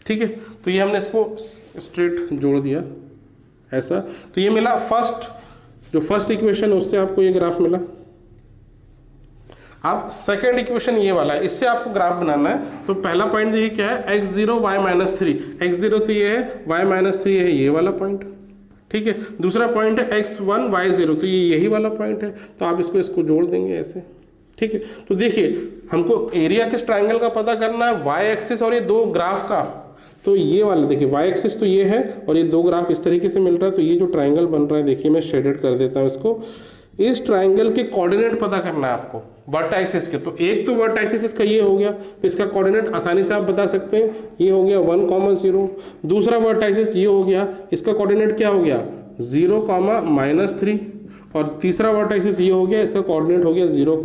ठीक है, तो ये हमने इसको स्ट्रेट जोड़ दिया ऐसा। तो ये मिला फर्स्ट इक्वेशन, उससे आपको ये ग्राफ मिला। अब सेकंड इक्वेशन ये वाला है, इससे आपको ग्राफ बनाना है। तो पहला पॉइंट देखिए क्या है, x0 y -3। x0 तो ये है, y -3 है ये वाला पॉइंट। ठीक है, दूसरा पॉइंट है x1 y0, तो ये यही वाला पॉइंट है। तो आप इसको जोड़ देंगे ऐसे। ठीक है, तो देखिए हमको एरिया किस ट्राइंगल का पता करना है, y एक्सिस और ये दो ग्राफ का। तो ये वाला देखिए y एक्सिस तो ये है और ये दो ग्राफ इस तरीके से मिल रहा है। तो ये जो ट्राइंगल बन रहा है, देखिए मैं शेडेड कर देता हूँ इसको। इस ट्राइंगल के कोऑर्डिनेट पता करना है आपको वर्टाइसिस के। तो एक तो वर्टाइसिस इसका ये हो गया, तो इसका कोऑर्डिनेट आसानी से आप बता सकते हैं, ये हो गया 1, 0। दूसरा वर्टाइसिस ये हो गया, इसका कोऑर्डिनेट क्या हो गया 0, -3। और तीसरा वर्टाइसिस ये हो गया, इसका कोऑर्डिनेट हो गया 0,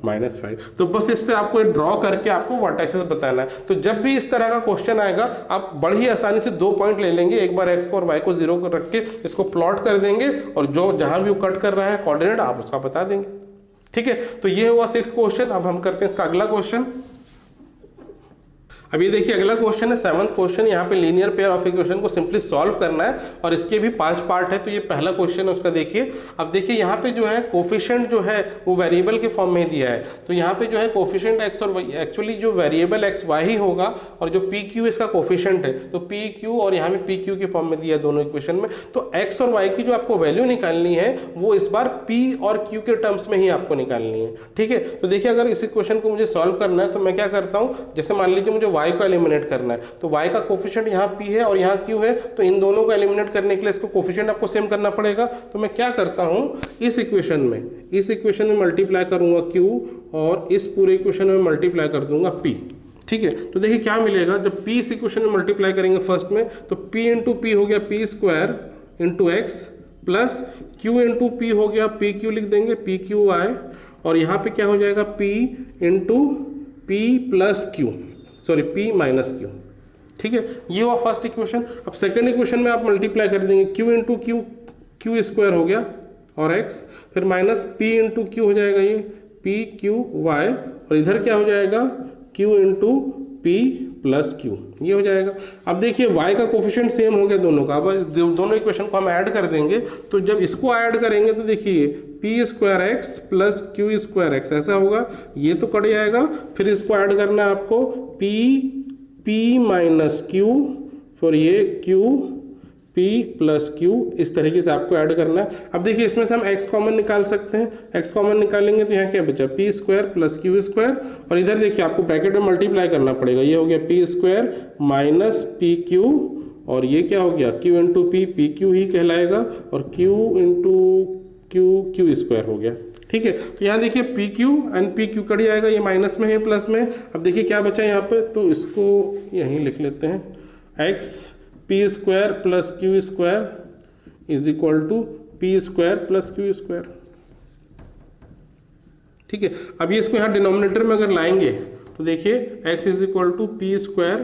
-5। तो बस इससे आपको ड्रॉ करके आपको वर्टाइसिस बताना है। तो जब भी इस तरह का क्वेश्चन आएगा, आप बड़ी आसानी से 2 पॉइंट ले लेंगे। एक बार x को और y को 0 को रख के इसको प्लॉट कर देंगे, और जो जहां भी वो कट कर रहा है कोऑर्डिनेट आप उसका बता देंगे। ठीक है, तो ये हुआ 6th क्वेश्चन। अब हम करते हैं इसका अगला क्वेश्चन। अब ये देखिए अगला क्वेश्चन है 7th क्वेश्चन। यहाँ पे लीनियर पेयर ऑफ इक्वेशन को सिंपली सॉल्व करना है और इसके भी 5 पार्ट है। तो ये पहला क्वेश्चन है उसका देखिए। अब देखिए यहाँ पे जो है कोफिशिएंट जो है वो वेरिएबल के फॉर्म में दिया है। तो यहाँ पे जो है कोफिशिएंट एक्स और वाई, एक्चुअली जो वेरिएबल एक्स वाई ही होगा और जो पी क्यू इसका कोफिशिएंट है, तो पी क्यू और यहाँ पे पी क्यू के फॉर्म में दिया है दोनों इक्वेशन में। तो एक्स और वाई की जो आपको वैल्यू निकालनी है वो इस बार पी और क्यू के टर्म्स में ही आपको निकालनी है, ठीक है। तो देखिए अगर इस इक्वेशन को मुझे सॉल्व करना है तो मैं क्या करता हूँ, जैसे मान लीजिए मुझे y को एलिमिनेट करना है, तो y का कोफिशिएंट यहाँ p है और यहाँ q है, तो इन दोनों को एलिमिनेट करने के लिए इसको कोफिशिएंट आपको सेम करना पड़ेगा। तो मैं क्या करता हूँ, इस इक्वेशन में मल्टीप्लाई करूंगा q और इस पूरे इक्वेशन में मल्टीप्लाई कर दूंगा p, ठीक है। तो देखिए क्या मिलेगा, जब p इस इक्वेशन में मल्टीप्लाई करेंगे फर्स्ट में, तो p इंटू पी हो गया p square into x plus q into P हो गया पी क्यू, लिख देंगे पी क्यू वाई, और यहाँ पे क्या हो जाएगा p into P plus Q, sorry p minus Q, ठीक है। ये हुआ फर्स्ट इक्वेशन। अब सेकंड इक्वेशन में आप मल्टीप्लाई कर देंगे q इंटू क्यू स्क्वायर हो गया और x, फिर माइनस p इंटू क्यू हो जाएगा ये p क्यू वाई, और इधर क्या हो जाएगा q into p plus Q, ये हो जाएगा। अब देखिए y का कोफिशिएंट सेम हो गया दोनों का। अब इस दोनों इक्वेशन को हम ऐड कर देंगे, तो जब इसको ऐड करेंगे तो देखिए P square x plus q square x ऐसा होगा, ये तो कट जाएगा। फिर इसको ऐड करना है आपको पी माइनस क्यू, फिर ये क्यू p प्लस क्यू, इस तरीके से आपको ऐड करना है। अब देखिए इसमें से हम x कॉमन निकाल सकते हैं, x कॉमन निकालेंगे तो यहाँ क्या बचा p square plus q square, और इधर देखिए आपको ब्रैकेट में मल्टीप्लाई करना पड़ेगा, ये हो गया p square minus P Q, और ये क्या हो गया q इंटू पी क्यू ही कहलाएगा, और q इंटू क्यू स्क्वायर हो गया, ठीक है। तो यहाँ देखिए P Q and P Q cut जाएगा, ये माइनस में है प्लस में। अब देखिए क्या बचा यहाँ पे, तो इसको यहीं लिख लेते हैं, x p square plus q square is equal to p square plus q square, ठीक है। अब ये इसको यहाँ डिनोमिनेटर में अगर लाएंगे तो देखिए x is equal to p square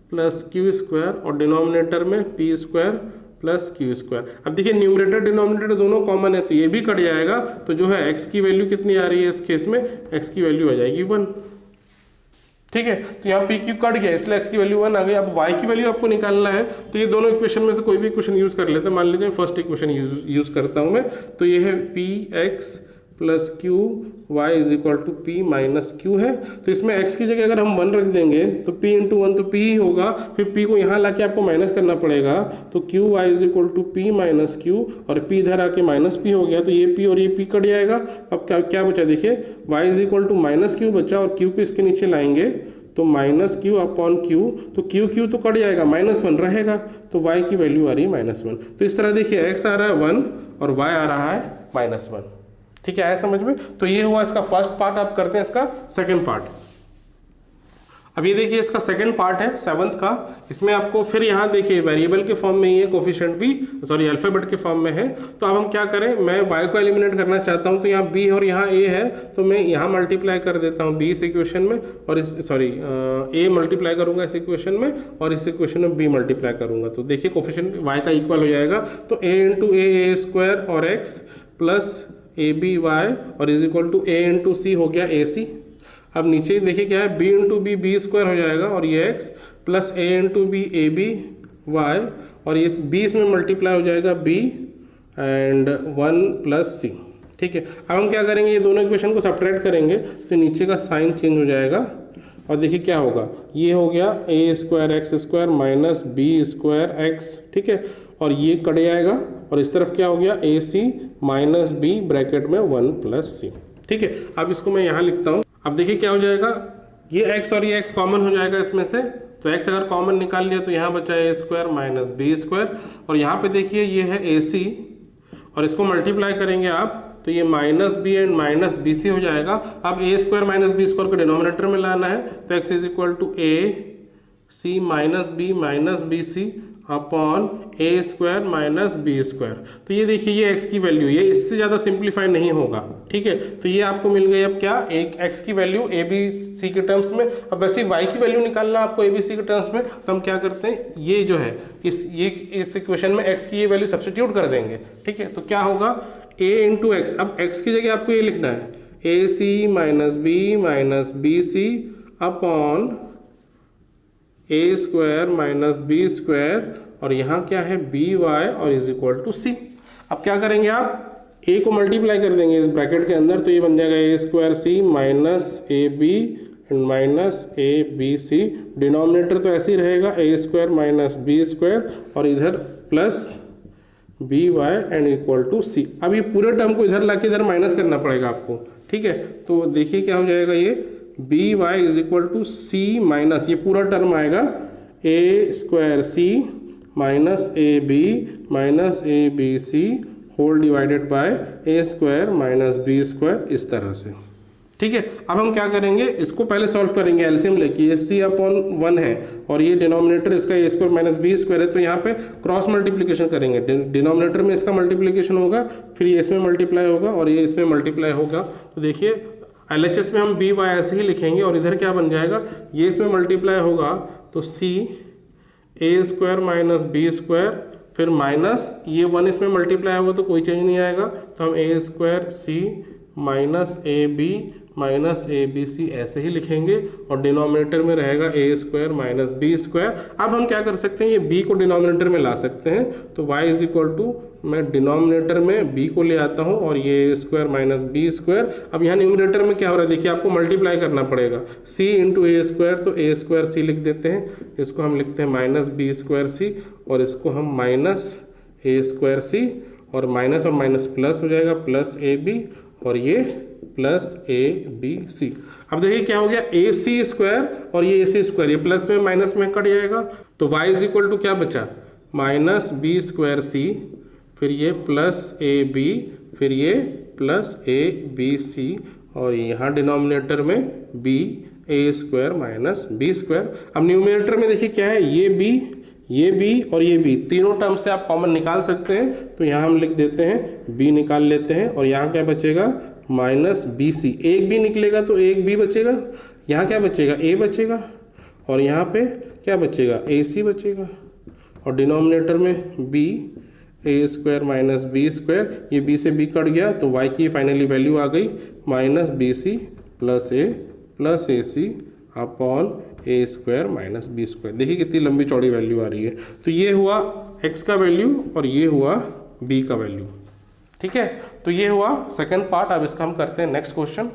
plus q square, और डिनोमिनेटर में p square plus q square. अब देखिए न्यूमरेटर डिनोमिनेटर दोनों कॉमन है, तो ये भी कट जाएगा। तो जो है x की वैल्यू कितनी आ रही है इस केस में, x की वैल्यू आ जाएगी 1, ठीक है। तो यहाँ पी क्यू कट गया इसलिए x की वैल्यू 1 आ गई। अब y की वैल्यू आपको निकालना है, तो ये दोनों इक्वेशन में से कोई भी इक्वेशन यूज कर लेते हैं। मान लीजिए फर्स्ट इक्वेशन यूज करता हूँ मैं, तो ये है p x plus q y is equal to p minus q है। तो इसमें x की जगह अगर हम 1 रख देंगे तो p इंटू 1 तो p ही होगा, फिर p को यहाँ ला के आपको माइनस करना पड़ेगा, तो q y is equal to p minus q, और p इधर आके माइनस p हो गया, तो ये p और ये p कट जाएगा। अब क्या बचा देखिए, y is equal to minus q बचा, और q को इसके नीचे लाएंगे तो माइनस क्यू अपॉन क्यू, तो क्यू तो कट जाएगा, -1 रहेगा, तो y की वैल्यू आ रही है -1। तो इस तरह देखिए x आ रहा है 1 और y आ रहा है -1, ठीक है, आया समझ में। तो ये हुआ इसका फर्स्ट पार्ट। आप करते हैं इसका सेकंड पार्ट। अब ये देखिए इसका सेकंड पार्ट है 7th का। इसमें आपको फिर यहाँ देखिए वेरिएबल के फॉर्म में ही है, कोफिशिएंट भी सॉरी अल्फाबेट के फॉर्म में है। तो अब हम क्या करें, मैं y को एलिमिनेट करना चाहता हूँ, तो यहाँ b और यहाँ a है, तो मैं यहाँ मल्टीप्लाई कर देता हूँ b इस इक्वेशन में, और इस a मल्टीप्लाई करूंगा इस इक्वेशन में, और इस इक्वेशन में b मल्टीप्लाई करूंगा। तो देखिए कोफिशिएंट y का इक्वल हो जाएगा, तो a इंटू ए स्क्वायर और x plus a b y, और is equal to a into c हो गया ए सी। अब नीचे देखिए क्या है, b इंटू बी स्क्वायर हो जाएगा, और ये x plus a into b a b y, और ये b इसमें मल्टीप्लाई हो जाएगा b एंड 1 प्लस सी, ठीक है। अब हम क्या करेंगे, ये दोनों इक्वेशन को सब्ट्रैक्ट करेंगे तो नीचे का साइन चेंज हो जाएगा, और देखिए क्या होगा, ये हो गया a square x square minus b square x, ठीक है, और ये कट जाएगा, और इस तरफ क्या हो गया ए सी माइनस बी ब्रैकेट में 1 प्लस सी, ठीक है। अब इसको मैं यहाँ लिखता हूँ। अब देखिए क्या हो जाएगा, ये x और ये x कॉमन हो जाएगा इसमें से, तो x अगर कॉमन निकाल लिया तो यहाँ बचा a square minus b square, और यहाँ पे देखिए ये है ए सी, और इसको मल्टीप्लाई करेंगे आप तो ये minus b and minus b c हो जाएगा। अब a square minus b square को डिनोमिनेटर में लाना है, तो x is equal to a c minus b c upon a square minus b square. तो ये देखिए ये x की वैल्यू, ये इससे ज़्यादा सिंप्लीफाई नहीं होगा, ठीक है। तो ये आपको मिल गई अब क्या, एक x की वैल्यू ए बी सी के टर्म्स में। अब वैसे y की वैल्यू निकालना आपको ए बी सी के टर्म्स में, तो हम क्या करते हैं, ये जो है इस इक्वेशन में x की ये वैल्यू सब्स्टिट्यूट कर देंगे, ठीक है। तो क्या होगा a इंटू एक्स, अब x की जगह आपको ये लिखना है ए c minus b c upon a square minus b square और यहाँ क्या है बी वाई और इज इक्वल टू सी। अब क्या करेंगे आप ए को मल्टीप्लाई कर देंगे इस ब्रैकेट के अंदर, तो ये बन जाएगा a square c minus a b and minus a b c. Denominator तो ऐसे ही रहेगा a square minus b square और इधर plus b y and equal to c. अब ये पूरे टर्म को इधर लाके इधर माइनस करना पड़ेगा आपको, ठीक है। तो देखिए क्या हो जाएगा, ये b y is equal to c minus ये पूरा टर्म आएगा a square c minus a b minus a b c whole divided by a square minus b square, इस तरह से, ठीक है। अब हम क्या करेंगे, इसको पहले सॉल्व करेंगे एलसीएम लेके। ये सी अपॉन 1 है और ये डिनोमिनेटर इसका ए स्क्वायर माइनस बी स्क्वायर है, तो यहाँ पे क्रॉस मल्टीप्लिकेशन करेंगे। डिनोमिनेटर में इसका मल्टीप्लिकेशन होगा, फिर ये इसमें मल्टीप्लाई होगा और ये इसमें मल्टीप्लाई होगा। तो देखिए एलएचएस में हम बी वाई ऐसे ही लिखेंगे और इधर क्या बन जाएगा, ये इसमें मल्टीप्लाई होगा तो सी ए स्क्वायर माइनस बी स्क्वायर, फिर माइनस ये 1 इसमें मल्टीप्लाई होगा तो कोई चेंज नहीं आएगा, तो हम a square c minus a b minus a b c ऐसे ही लिखेंगे और डिनोमिनेटर में रहेगा a square minus b square. अब हम क्या कर सकते हैं, ये बी को डिनोमिनेटर में ला सकते हैं, तो y इज इक्वल टू मैं डिनोमिनेटर में b को ले आता हूँ और ये ए स्क्वायर माइनस बी स्क्वायर। अब यहाँ न्यूमरेटर में क्या हो रहा है, देखिए आपको मल्टीप्लाई करना पड़ेगा c इंटू ए स्क्वायर, तो ए स्क्वायर सी लिख देते हैं, इसको हम लिखते हैं माइनस बी स्क्वायर सी और इसको हम माइनस ए स्क्वायर सी और माइनस प्लस हो जाएगा प्लस ए बी और ये प्लस ए बी सी। अब देखिए क्या हो गया, ए सी स्क्वायर और ये ए सी स्क्वायर, ये प्लस में माइनस में कट जाएगा, तो y इज इक्वल टू क्या बचा, माइनस बी स्क्वायर सी, फिर ये प्लस ए बी, फिर ये प्लस ए बी सी और यहाँ डिनोमिनेटर में b ए स्क्वायर माइनस बी स्क्वायर। अब न्यूमिनेटर में देखिए क्या है, ये b और ये b तीनों टर्म से आप कॉमन निकाल सकते हैं, तो यहाँ हम लिख देते हैं b निकाल लेते हैं और यहाँ क्या बचेगा माइनस बी सी। एक b निकलेगा तो एक b बचेगा, यहाँ क्या बचेगा a बचेगा और यहाँ पे क्या बचेगा ए सी बचेगा और डिनोमिनेटर में b ए स्क्वायर माइनस बी स्क्वायर, ये b से b कट गया तो y की फाइनली वैल्यू आ गई minus b C plus A C upon a square minus b square. देखिए कितनी लंबी चौड़ी वैल्यू आ रही है। तो ये हुआ x का वैल्यू और ये हुआ b का वैल्यू, ठीक है। तो ये हुआ सेकंड पार्ट। अब इसका हम करते हैं नेक्स्ट क्वेश्चन।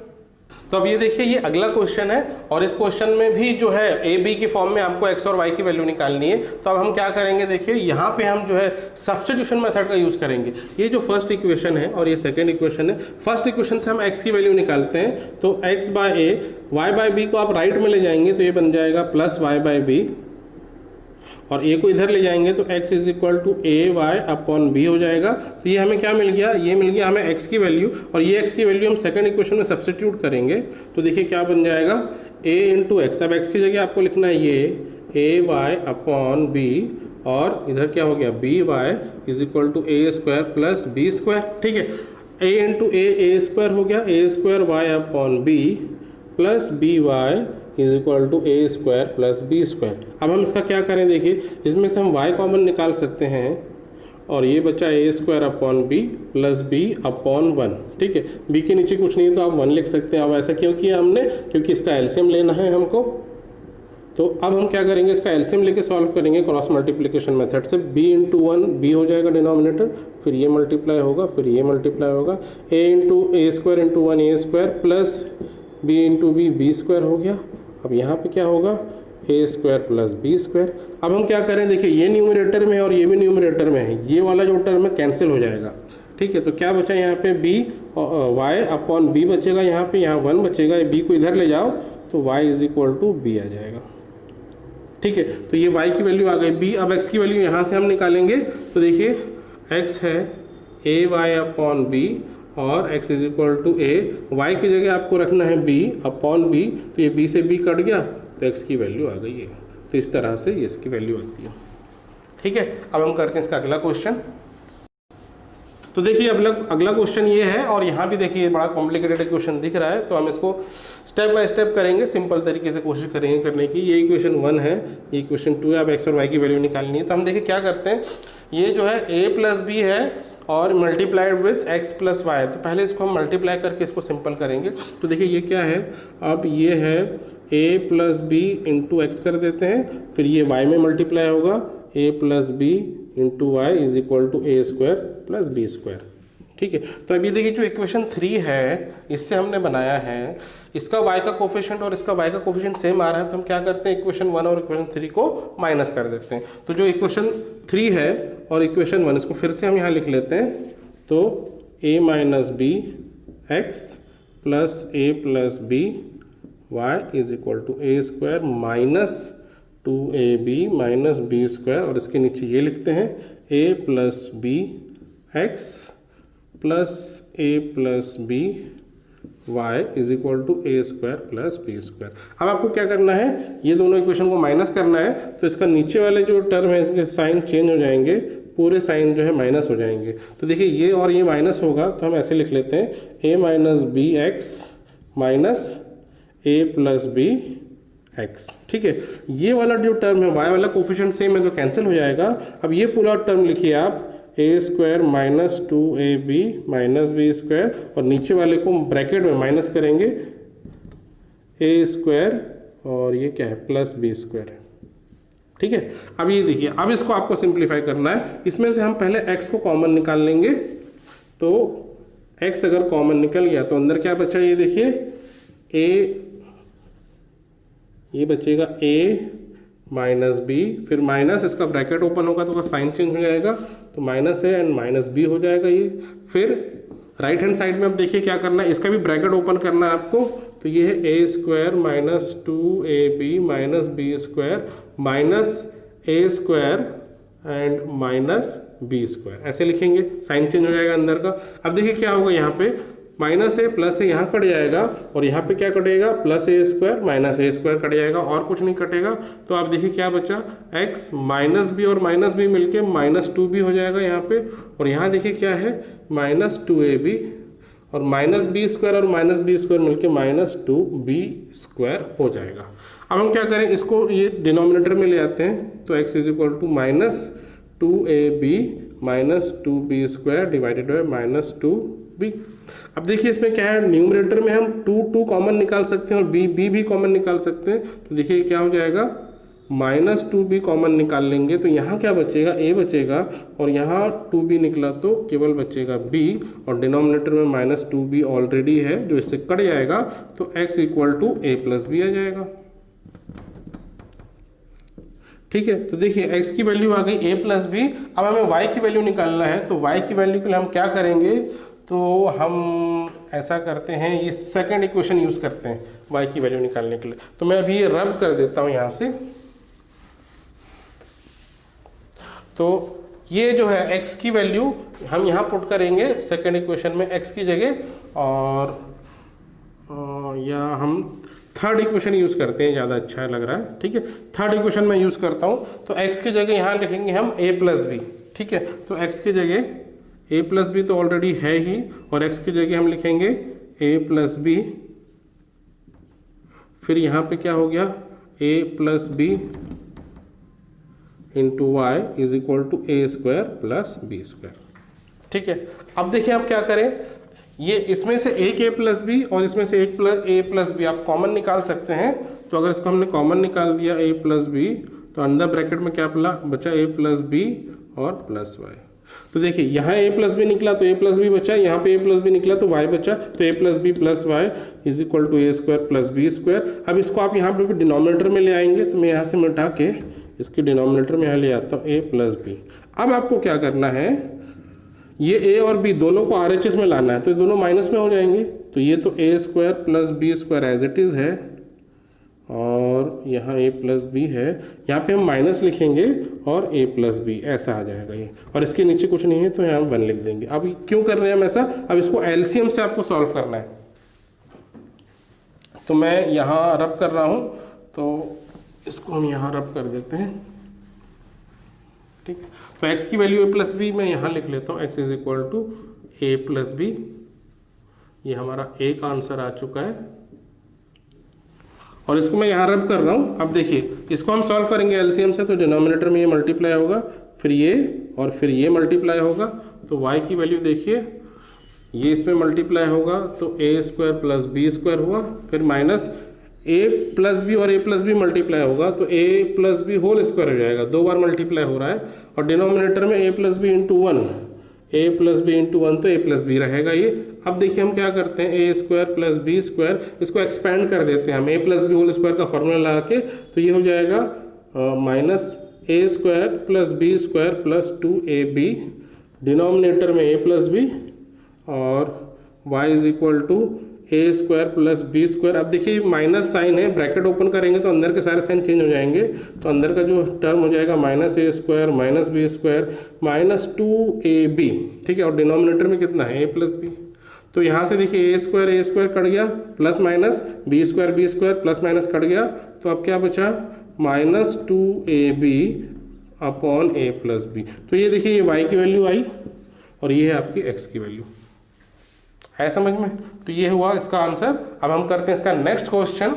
तो अब ये देखिए ये अगला क्वेश्चन है और इस क्वेश्चन में भी जो है ए बी की फॉर्म में आपको x और y की वैल्यू निकालनी है। तो अब हम क्या करेंगे, देखिए यहाँ पे हम जो है सब्स्टिट्यूशन मेथड का यूज करेंगे। ये जो फर्स्ट इक्वेशन है और ये सेकंड इक्वेशन है, फर्स्ट इक्वेशन से हम x की वैल्यू निकालते हैं, तो x bye A, y by B को आप राइट में ले जाएंगे तो ये बन जाएगा प्लस y बाय बी और a को इधर ले जाएंगे तो x is equal to a y upon b हो जाएगा। तो ये हमें क्या मिल गया, ये मिल गया हमें x की वैल्यू और ये x की वैल्यू हम सेकंड इक्वेशन में सब्स्टिट्यूट करेंगे तो देखिए क्या बन जाएगा a इंटू एक्स। अब x की जगह आपको लिखना है ये ए वाई अपॉन बी और इधर क्या हो गया b y is equal to a square plus b square, ठीक है। a इंटू ए स्क्वायर हो गया a square y upon b plus b y is equal to a square plus b square. अब हम इसका क्या करें, देखिए इसमें से हम y कॉमन निकाल सकते हैं और ये बचा a square upon b plus b upon 1, ठीक है। b के नीचे कुछ नहीं है तो आप 1 लिख सकते हैं। अब ऐसा क्यों किया हमने, क्योंकि इसका एलसीएम लेना है हमको। तो अब हम क्या करेंगे, इसका एलसीएम लेके सॉल्व करेंगे क्रॉस मल्टीप्लिकेशन मेथड से। b इंटू 1 b हो जाएगा डिनोमिनेटर, फिर ये मल्टीप्लाई होगा, फिर ये मल्टीप्लाई होगा, a into a square into 1 a square plus b into b square हो गया। अब यहाँ पे क्या होगा a square plus b square. अब हम क्या करें, देखिए ये न्यूमरेटर में है और ये भी न्यूमरेटर में है, ये वाला जो टर्म है कैंसिल हो जाएगा, ठीक है। तो क्या बचा यहाँ पे b वाई अपॉन बी बचेगा, यहाँ पे यहाँ 1 बचेगा, b को इधर ले जाओ तो y is equal to b आ जाएगा, ठीक है। तो ये y की वैल्यू आ गई b। अब x की वैल्यू यहाँ से हम निकालेंगे तो देखिए x है ए वाई अपॉन बी और x is equal to a, y की जगह आपको रखना है b अपॉन बी, तो ये b से b कट गया तो x की वैल्यू आ गई है। तो इस तरह से ये इसकी वैल्यू आती है, ठीक है। अब हम करते हैं इसका अगला क्वेश्चन। तो देखिए अगला क्वेश्चन ये है और यहाँ भी देखिए बड़ा कॉम्प्लिकेटेड क्वेश्चन दिख रहा है, तो हम इसको स्टेप बाय स्टेप करेंगे, सिंपल तरीके से कोशिश करेंगे करने की। ये इक्वेशन 1 है, ये इक्वेशन 2 है। अब x और y की वैल्यू निकालनी है, तो हम देखिए क्या करते हैं, ये जो है a प्लस बी है और multiplied with x plus y, तो पहले इसको हम मल्टीप्लाई करके इसको सिंपल करेंगे। तो देखिए ये क्या है, अब ये है a plus b into x कर देते हैं, फिर ये वाई में मल्टीप्लाई होगा, a plus b into y is equal to a square plus b square. ठीक है, तो अभी देखिए जो इक्वेशन 3 है इससे हमने बनाया है, इसका y का कोफिशिएंट और इसका y का कोफिशिएंट सेम आ रहा है, तो हम क्या करते हैं इक्वेशन 1 और इक्वेशन 3 को माइनस कर देते हैं। तो जो इक्वेशन 3 है और इक्वेशन 1 इसको फिर से हम यहाँ लिख लेते हैं, तो a minus b x plus a plus b y is equal to a square minus 2ab minus b square, और इसके नीचे ये लिखते हैं a plus b x plus a plus b y is equal to a square plus b square. अब आपको क्या करना है, ये दोनों इक्वेशन को माइनस करना है, तो इसका नीचे वाले जो टर्म है इसके साइन चेंज हो जाएंगे, पूरे साइन जो है माइनस हो जाएंगे। तो देखिए ये और ये माइनस होगा, तो हम ऐसे लिख लेते हैं ए माइनस बी एक्स माइनस ए प्लस बी एक्स। ठीक है, ये वाला जो टर्म है वाई वाला कोफिशिएंट सेम है तो कैंसिल हो जाएगा। अब ये पूरा टर्म लिखिए आप a square minus 2ab minus b square, और नीचे वाले को ब्रैकेट में माइनस करेंगे ए स्क्वायर और ये क्या है प्लस बी स्क्वायर। ठीक है, अब ये देखिए, अब इसको आपको सिंप्लीफाई करना है। इसमें से हम पहले x को कॉमन निकाल लेंगे, तो x अगर कॉमन निकल गया तो अंदर क्या बचा, ये देखिए a, ये बचेगा a माइनस बी, फिर माइनस इसका ब्रैकेट ओपन होगा तो उसका साइन चेंज हो जाएगा, तो माइनस है एंड माइनस बी हो जाएगा ये। फिर राइट हैंड साइड में अब देखिए क्या करना है, इसका भी ब्रैकेट ओपन करना है आपको, तो ये है a square minus 2ab minus b square minus a square and minus b square, ऐसे लिखेंगे, साइन चेंज हो जाएगा अंदर का। अब देखिए क्या होगा, यहाँ पे माइनस ए प्लस ए यहाँ कट जाएगा, और यहाँ पे क्या कटेगा plus A square minus a square cut जाएगा, और कुछ नहीं कटेगा। तो आप देखिए क्या बचा, x माइनस बी और माइनस बी मिलके माइनस 2b हो जाएगा यहाँ पे, और यहाँ देखिए क्या है माइनस 2ab और माइनस बी स्क्वायर और माइनस बी स्क्वायर मिलके माइनस 2b स्क्वायर हो जाएगा। अब हम क्या करें, इसको ये डिनोमिनेटर में ले आते हैं, तो x is equal to minus 2ab minus 2b square divided by minus 2b। अब देखिए इसमें क्या है, न्यूमरेटर में हम 2 कॉमन निकाल सकते हैं और b भी कॉमन निकाल सकते हैं, तो देखिए क्या हो जाएगा माइनस 2b कॉमन निकाल लेंगे, तो यहाँ क्या बचेगा a बचेगा, और यहाँ 2b निकला तो केवल बचेगा b, और डिनोमिनेटर में माइनस 2b ऑलरेडी है जो इससे कट जाएगा, तो x equal to a plus b आ जाएगा। ठीक है, तो देखिए x की वैल्यू आ गई a प्लस बी। अब हमें y की वैल्यू निकालना है, तो y की वैल्यू के लिए हम क्या करेंगे, तो हम ऐसा करते हैं, ये सेकंड इक्वेशन यूज करते हैं y की वैल्यू निकालने के लिए। तो मैं अभी ये रब कर देता हूँ यहाँ से, तो ये जो है x की वैल्यू हम यहाँ पुट करेंगे सेकंड इक्वेशन में x की जगह, और या हम थर्ड इक्वेशन यूज करते हैं, ज़्यादा अच्छा लग रहा है। ठीक है, थर्ड इक्वेशन में यूज करता हूँ, तो x की जगह यहाँ लिखेंगे हम a प्लस बी। ठीक है, तो x की जगह a प्लस बी तो ऑलरेडी है ही, और x की जगह हम लिखेंगे a प्लस बी, फिर यहाँ पे क्या हो गया a plus b into y is equal to a square plus b square. ठीक है, अब देखिए आप क्या करें, ये इसमें से एक a प्लस बी और इसमें से एक a प्लस बी आप कॉमन निकाल सकते हैं। तो अगर इसको हमने कॉमन निकाल दिया a प्लस बी, तो अंदर ब्रैकेट में क्या बचा a प्लस बी और प्लस वाई। तो देखिए यहाँ a प्लस बी निकला तो a प्लस बी बचा, यहाँ पे a प्लस बी निकला तो y बचा, तो a plus b plus y is equal to a square plus b square. अब इसको आप यहाँ पे भी डिनोमिनेटर में ले आएंगे, तो मैं यहाँ से मिटा के इसके डिनोमिनेटर में यहाँ ले आता हूँ a प्लस बी। अब आपको क्या करना है, ये a और b दोनों को RHS में लाना है, तो ये दोनों माइनस में हो जाएंगे, तो ये तो a square plus b square as it is है, और यहाँ a प्लस बी है, यहाँ पे हम माइनस लिखेंगे और a प्लस बी ऐसा आ जाएगा ये, और इसके नीचे कुछ नहीं है तो यहाँ हम 1 लिख देंगे। अब क्यों कर रहे हैं हम ऐसा, अब इसको LCM से आपको सॉल्व करना है, तो मैं यहाँ रब कर रहा हूँ, तो इसको हम यहाँ रब कर देते हैं। ठीक है, तो x की वैल्यू a प्लस बी मैं यहाँ लिख लेता हूँ, x is equal to a plus b. ये हमारा a का आंसर आ चुका है, और इसको मैं यहाँ रब कर रहा हूँ। अब देखिए इसको हम सॉल्व करेंगे एलसीएम से, तो डिनोमिनेटर में ये मल्टीप्लाई होगा, फिर ये और फिर ये मल्टीप्लाई होगा, तो y की वैल्यू देखिए ये इसमें मल्टीप्लाई होगा तो a square plus b square हुआ, फिर माइनस ए प्लस बी और ए प्लस बी मल्टीप्लाई होगा तो ए प्लस बी होल स्क्वायर हो जाएगा, 2 बार मल्टीप्लाई हो रहा है, और डिनोमिनेटर में a plus b into 1, A plus b into 1 तो ए प्लस बी रहेगा ये। अब देखिए हम क्या करते हैं, a square plus b square, इसको एक्सपेंड कर देते हैं हम, a plus b whole square का फॉर्मूला लगा के, तो ये हो जाएगा minus a square plus b square plus 2ab, denominator में ए प्लस बी और y is equal to a square plus b square. अब देखिए माइनस साइन है, ब्रैकेट ओपन करेंगे तो अंदर के सारे साइन चेंज हो जाएंगे, तो अंदर का जो टर्म हो जाएगा minus a square minus b square minus 2ab, ठीक है, और डिनोमिनेटर में कितना है ए प्लस बी, तो यहाँ से देखिए ए स्क्वायर कट गया, plus minus b square plus minus cut गया, तो अब क्या बचा minus 2ab upon a plus b. तो ये देखिए ये y की वैल्यू आई और ये है आपकी x की वैल्यू, है समझ में? तो ये हुआ इसका आंसर। अब हम करते हैं इसका नेक्स्ट क्वेश्चन।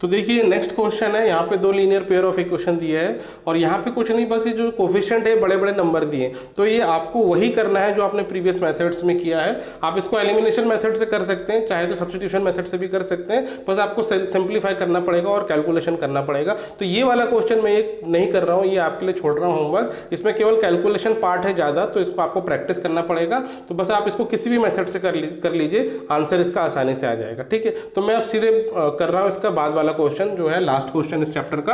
तो देखिए नेक्स्ट क्वेश्चन है, यहाँ पे 2 लीनियर पेयर ऑफ इक्वेशन दिए है और यहाँ पे कुछ नहीं, बस ये जो कोफिशिएंट है बड़े बड़े नंबर दिए, तो ये आपको वही करना है जो आपने प्रीवियस मेथड्स में किया है। आप इसको एलिमिनेशन मेथड से कर सकते हैं, चाहे तो सब्स्टिट्यूशन मेथड से भी कर सकते हैं, बस आपको सिंप्लीफाई करना पड़ेगा और कैलकुलेशन करना पड़ेगा। तो ये वाला क्वेश्चन मैं ये नहीं कर रहा हूँ, ये आपके लिए छोड़ रहा हूँ होमवर्क, इसमें केवल कैलकुलेशन पार्ट है ज़्यादा, तो इसको आपको प्रैक्टिस करना पड़ेगा। तो बस आप इसको किसी भी मेथड से कर लीजिए, आंसर इसका आसानी से आ जाएगा, ठीक है। तो मैं अब सीधे कर रहा हूँ इसका बाद वाला क्वेश्चन जो है लास्ट क्वेश्चन इस चैप्टर का।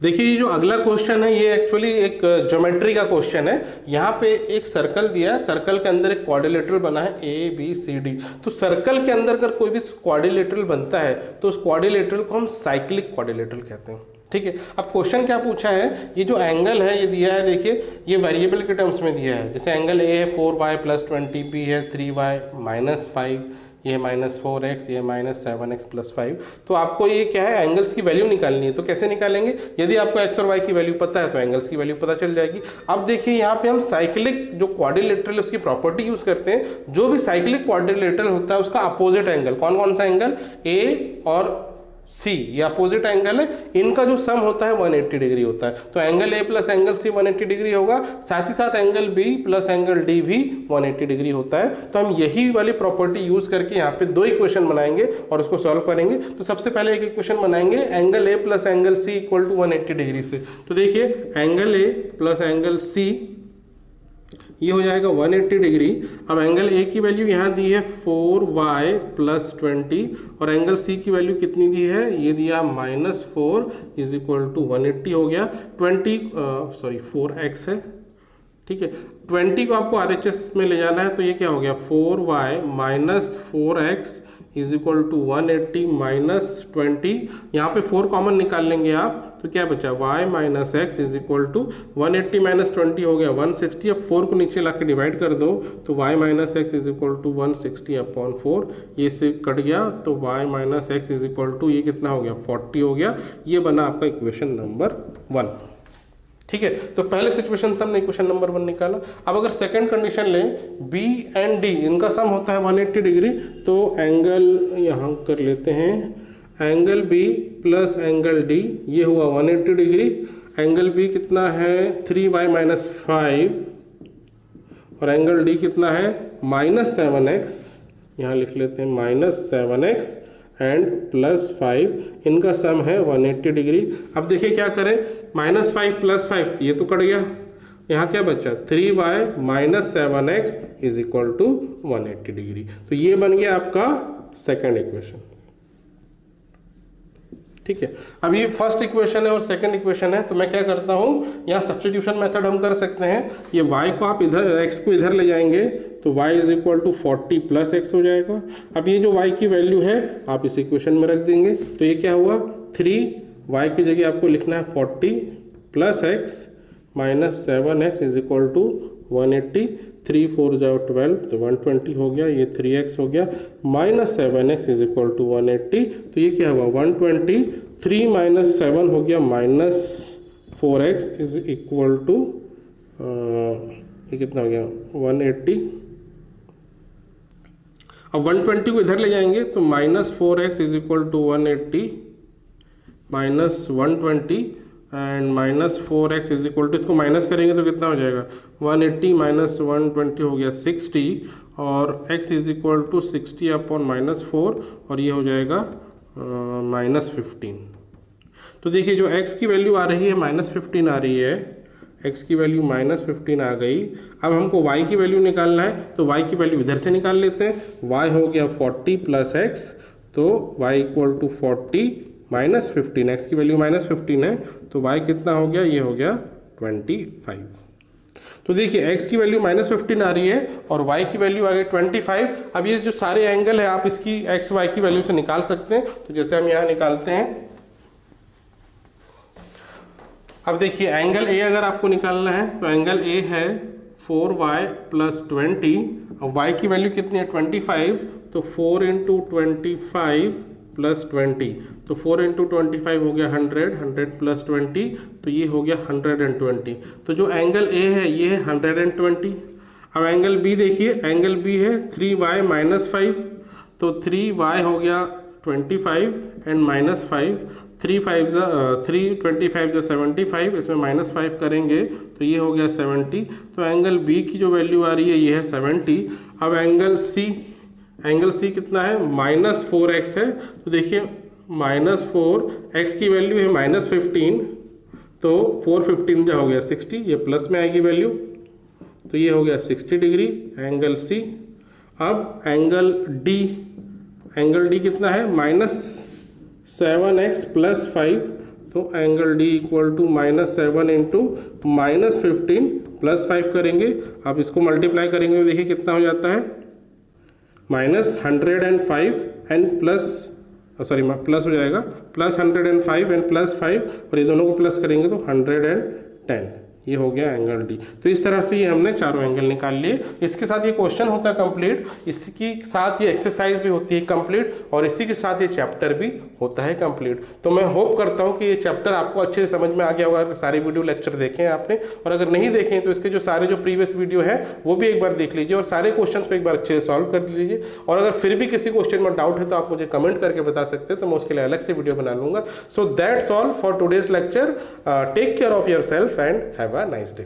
देखिए ये जो अगला क्वेश्चन है ये एक्चुअली एक ज्योमेट्री का क्वेश्चन है। यहाँ पे एक सर्कल दिया है, सर्कल के अंदर एक क्वाड्रिलेटरल बना है ABCD। तो सर्कल के अंदर अगर कोई भी क्वाड्रिलेटरल बनता है तो उस क्वाड्रिलेटरल को हम साइक्लिक क्वाड्रिलेटरल कहते हैं, ठीक है। अब क्वेश्चन क्या पूछा है, ये जो एंगल है ये दिया है, देखिए ये वेरिएबल के टर्म्स में दिया है, जैसे एंगल A है 4y + 20, B है 3y - 5, ये -4x, ये -7x + 5। तो आपको ये क्या है, एंगल्स की वैल्यू निकालनी है। तो कैसे निकालेंगे, यदि आपको x और y की वैल्यू पता है तो एंगल्स की वैल्यू पता चल जाएगी। अब देखिए यहाँ पे हम साइक्लिक जो क्वाड्रिलेटरल उसकी प्रॉपर्टी यूज करते हैं। जो भी साइक्लिक क्वाड्रिलेटरल होता है उसका अपोजिट एंगल, कौन कौन सा एंगल, A और C, ये अपोजिट एंगल है, इनका जो सम होता है 180 डिग्री होता है। तो angle A plus angle C 180 degree होगा, साथ ही साथ angle B plus angle D भी 180 डिग्री होता है। तो हम यही वाली प्रॉपर्टी यूज करके यहाँ पे 2 इक्वेशन बनाएंगे और उसको सॉल्व करेंगे। तो सबसे पहले एक इक्वेशन बनाएंगे angle A plus angle C equal to 180 degree से। तो देखिए angle A plus angle C ये हो जाएगा 180 डिग्री। अब एंगल A की वैल्यू यहाँ दी है 4y + 20 और एंगल C की वैल्यू कितनी दी है, ये दिया -4 इज इक्वल टू 180 हो गया। 4x है, ठीक है। 20 को आपको RHS में ले जाना है, तो ये क्या हो गया 4y - 4x is equal to 180 - 20। यहाँ पे 4 कॉमन निकाल लेंगे आप, तो क्या बचा y - x is equal to 180 - 20 हो गया 160। अब 4 को नीचे ला के डिवाइड कर दो तो y - x is equal to 160 upon 4, ये से कट गया तो y - x is equal to ये कितना हो गया 40 हो गया। ये बना आपका इक्वेशन नंबर 1, ठीक है। तो पहले सिचुएशन से हमने इक्वेशन नंबर 1 निकाला। अब अगर सेकंड कंडीशन लें, B एंड D इनका सम होता है 180 डिग्री, तो एंगल यहाँ कर लेते हैं, angle B plus angle D ये हुआ 180 डिग्री। एंगल B कितना है 3y - 5 और एंगल D कितना है -7x, यहाँ लिख लेते हैं -7x एंड +5, इनका सम है 180 डिग्री। अब देखिए क्या करें, -5 + 5 ये तो कट गया, यहाँ क्या बचा 3y - 7x is equal to 180 degree. तो ये बन गया आपका सेकंड इक्वेशन, ठीक है। अब ये फर्स्ट इक्वेशन है और सेकंड इक्वेशन है, तो मैं क्या करता हूँ, यहाँ सब्स्टिट्यूशन मेथड हम कर सकते हैं। ये y को आप इधर, x को इधर ले जाएंगे तो y is equal to 40 + x हो जाएगा। अब ये जो y की वैल्यू है आप इस इक्वेशन में रख देंगे, तो ये क्या हुआ 3y की जगह आपको लिखना है 40 + x - 7x is equal to 180। 3 4 जाओ 12 तो 120 हो गया, ये 3x हो गया, -7x इज इक्वल टू 180। तो ये क्या हुआ 120, 3 - 7 हो गया -4x इज इक्वल टू ये कितना हो गया 180। अब 120 को इधर ले जाएंगे तो -4x is equal to 180 - 120 and minus 4x is equal to, इसको माइनस करेंगे तो कितना हो जाएगा 180 माइनस 120 हो गया 60 और x is equal to 60 upon minus 4 और ये हो जाएगा माइनस 15। तो देखिए जो x की वैल्यू आ रही है माइनस 15 आ रही है, x की वैल्यू माइनस 15 आ गई। अब हमको y की वैल्यू निकालना है तो y की वैल्यू इधर से निकाल लेते हैं। y हो गया 40 प्लस x, तो y equal to 40 minus 15, x की वैल्यू माइनस 15 है तो y कितना हो गया, ये हो गया 25। तो देखिए x की वैल्यू माइनस 15 आ रही है और y की वैल्यू आ गई 25। अब ये जो सारे एंगल है आप इसकी x y की वैल्यू से निकाल सकते हैं। तो जैसे हम यहाँ निकालते हैं, अब देखिए एंगल A अगर आपको निकालना है तो एंगल A है 4y प्लस 20, अब y की वैल्यू कितनी है 25, तो 4 इंटू 25 प्लस 20, तो 4 इंटू 25 हो गया 100, 100 प्लस 20 तो ये हो गया 120। तो जो एंगल A है ये है 120। अब एंगल B देखिए, एंगल B है 3y माइनस 5, तो 3y हो गया 25 एंड माइनस 5, 325 75, इसमें माइनस 5 करेंगे तो ये हो गया 70। तो एंगल B की जो वैल्यू आ रही है ये है 70। अब एंगल C कितना है माइनस 4x है, तो देखिए माइनस 4x की वैल्यू है माइनस 15, तो 415 जो हो गया 60, ये प्लस में आएगी वैल्यू, तो ये हो गया 60 डिग्री एंगल C। अब एंगल D कितना है माइनस 7x प्लस 5, तो angle D equal to minus 7 into minus 15 plus 5 करेंगे। अब इसको मल्टीप्लाई करेंगे तो देखिए कितना हो जाता है माइनस 105 एंड प्लस हो जाएगा प्लस 105 एंड प्लस 5 और ये दोनों को प्लस करेंगे तो 110, ये हो गया एंगल D। तो इस तरह से ये हमने चारों एंगल निकाल लिए। इसके साथ ये क्वेश्चन होता है कंप्लीट, इसके साथ ये एक्सरसाइज भी होती है कंप्लीट और इसी के साथ ये चैप्टर भी होता है कंप्लीट। तो मैं होप करता हूँ कि ये चैप्टर आपको अच्छे से समझ में आ गया होगा। सारे वीडियो लेक्चर देखे हैं आपने, और अगर नहीं देखे तो इसके जो सारे जो प्रीवियस वीडियो है वो भी एक बार देख लीजिए और सारे क्वेश्चन को एक बार अच्छे से सॉल्व कर लीजिए। और अगर फिर भी किसी क्वेश्चन में डाउट है तो आप मुझे कमेंट करके बता सकते हैं, तो मैं उसके लिए अलग से वीडियो बना लूंगा। So that's all for today's lecture. Take care of yourself and have a nice day.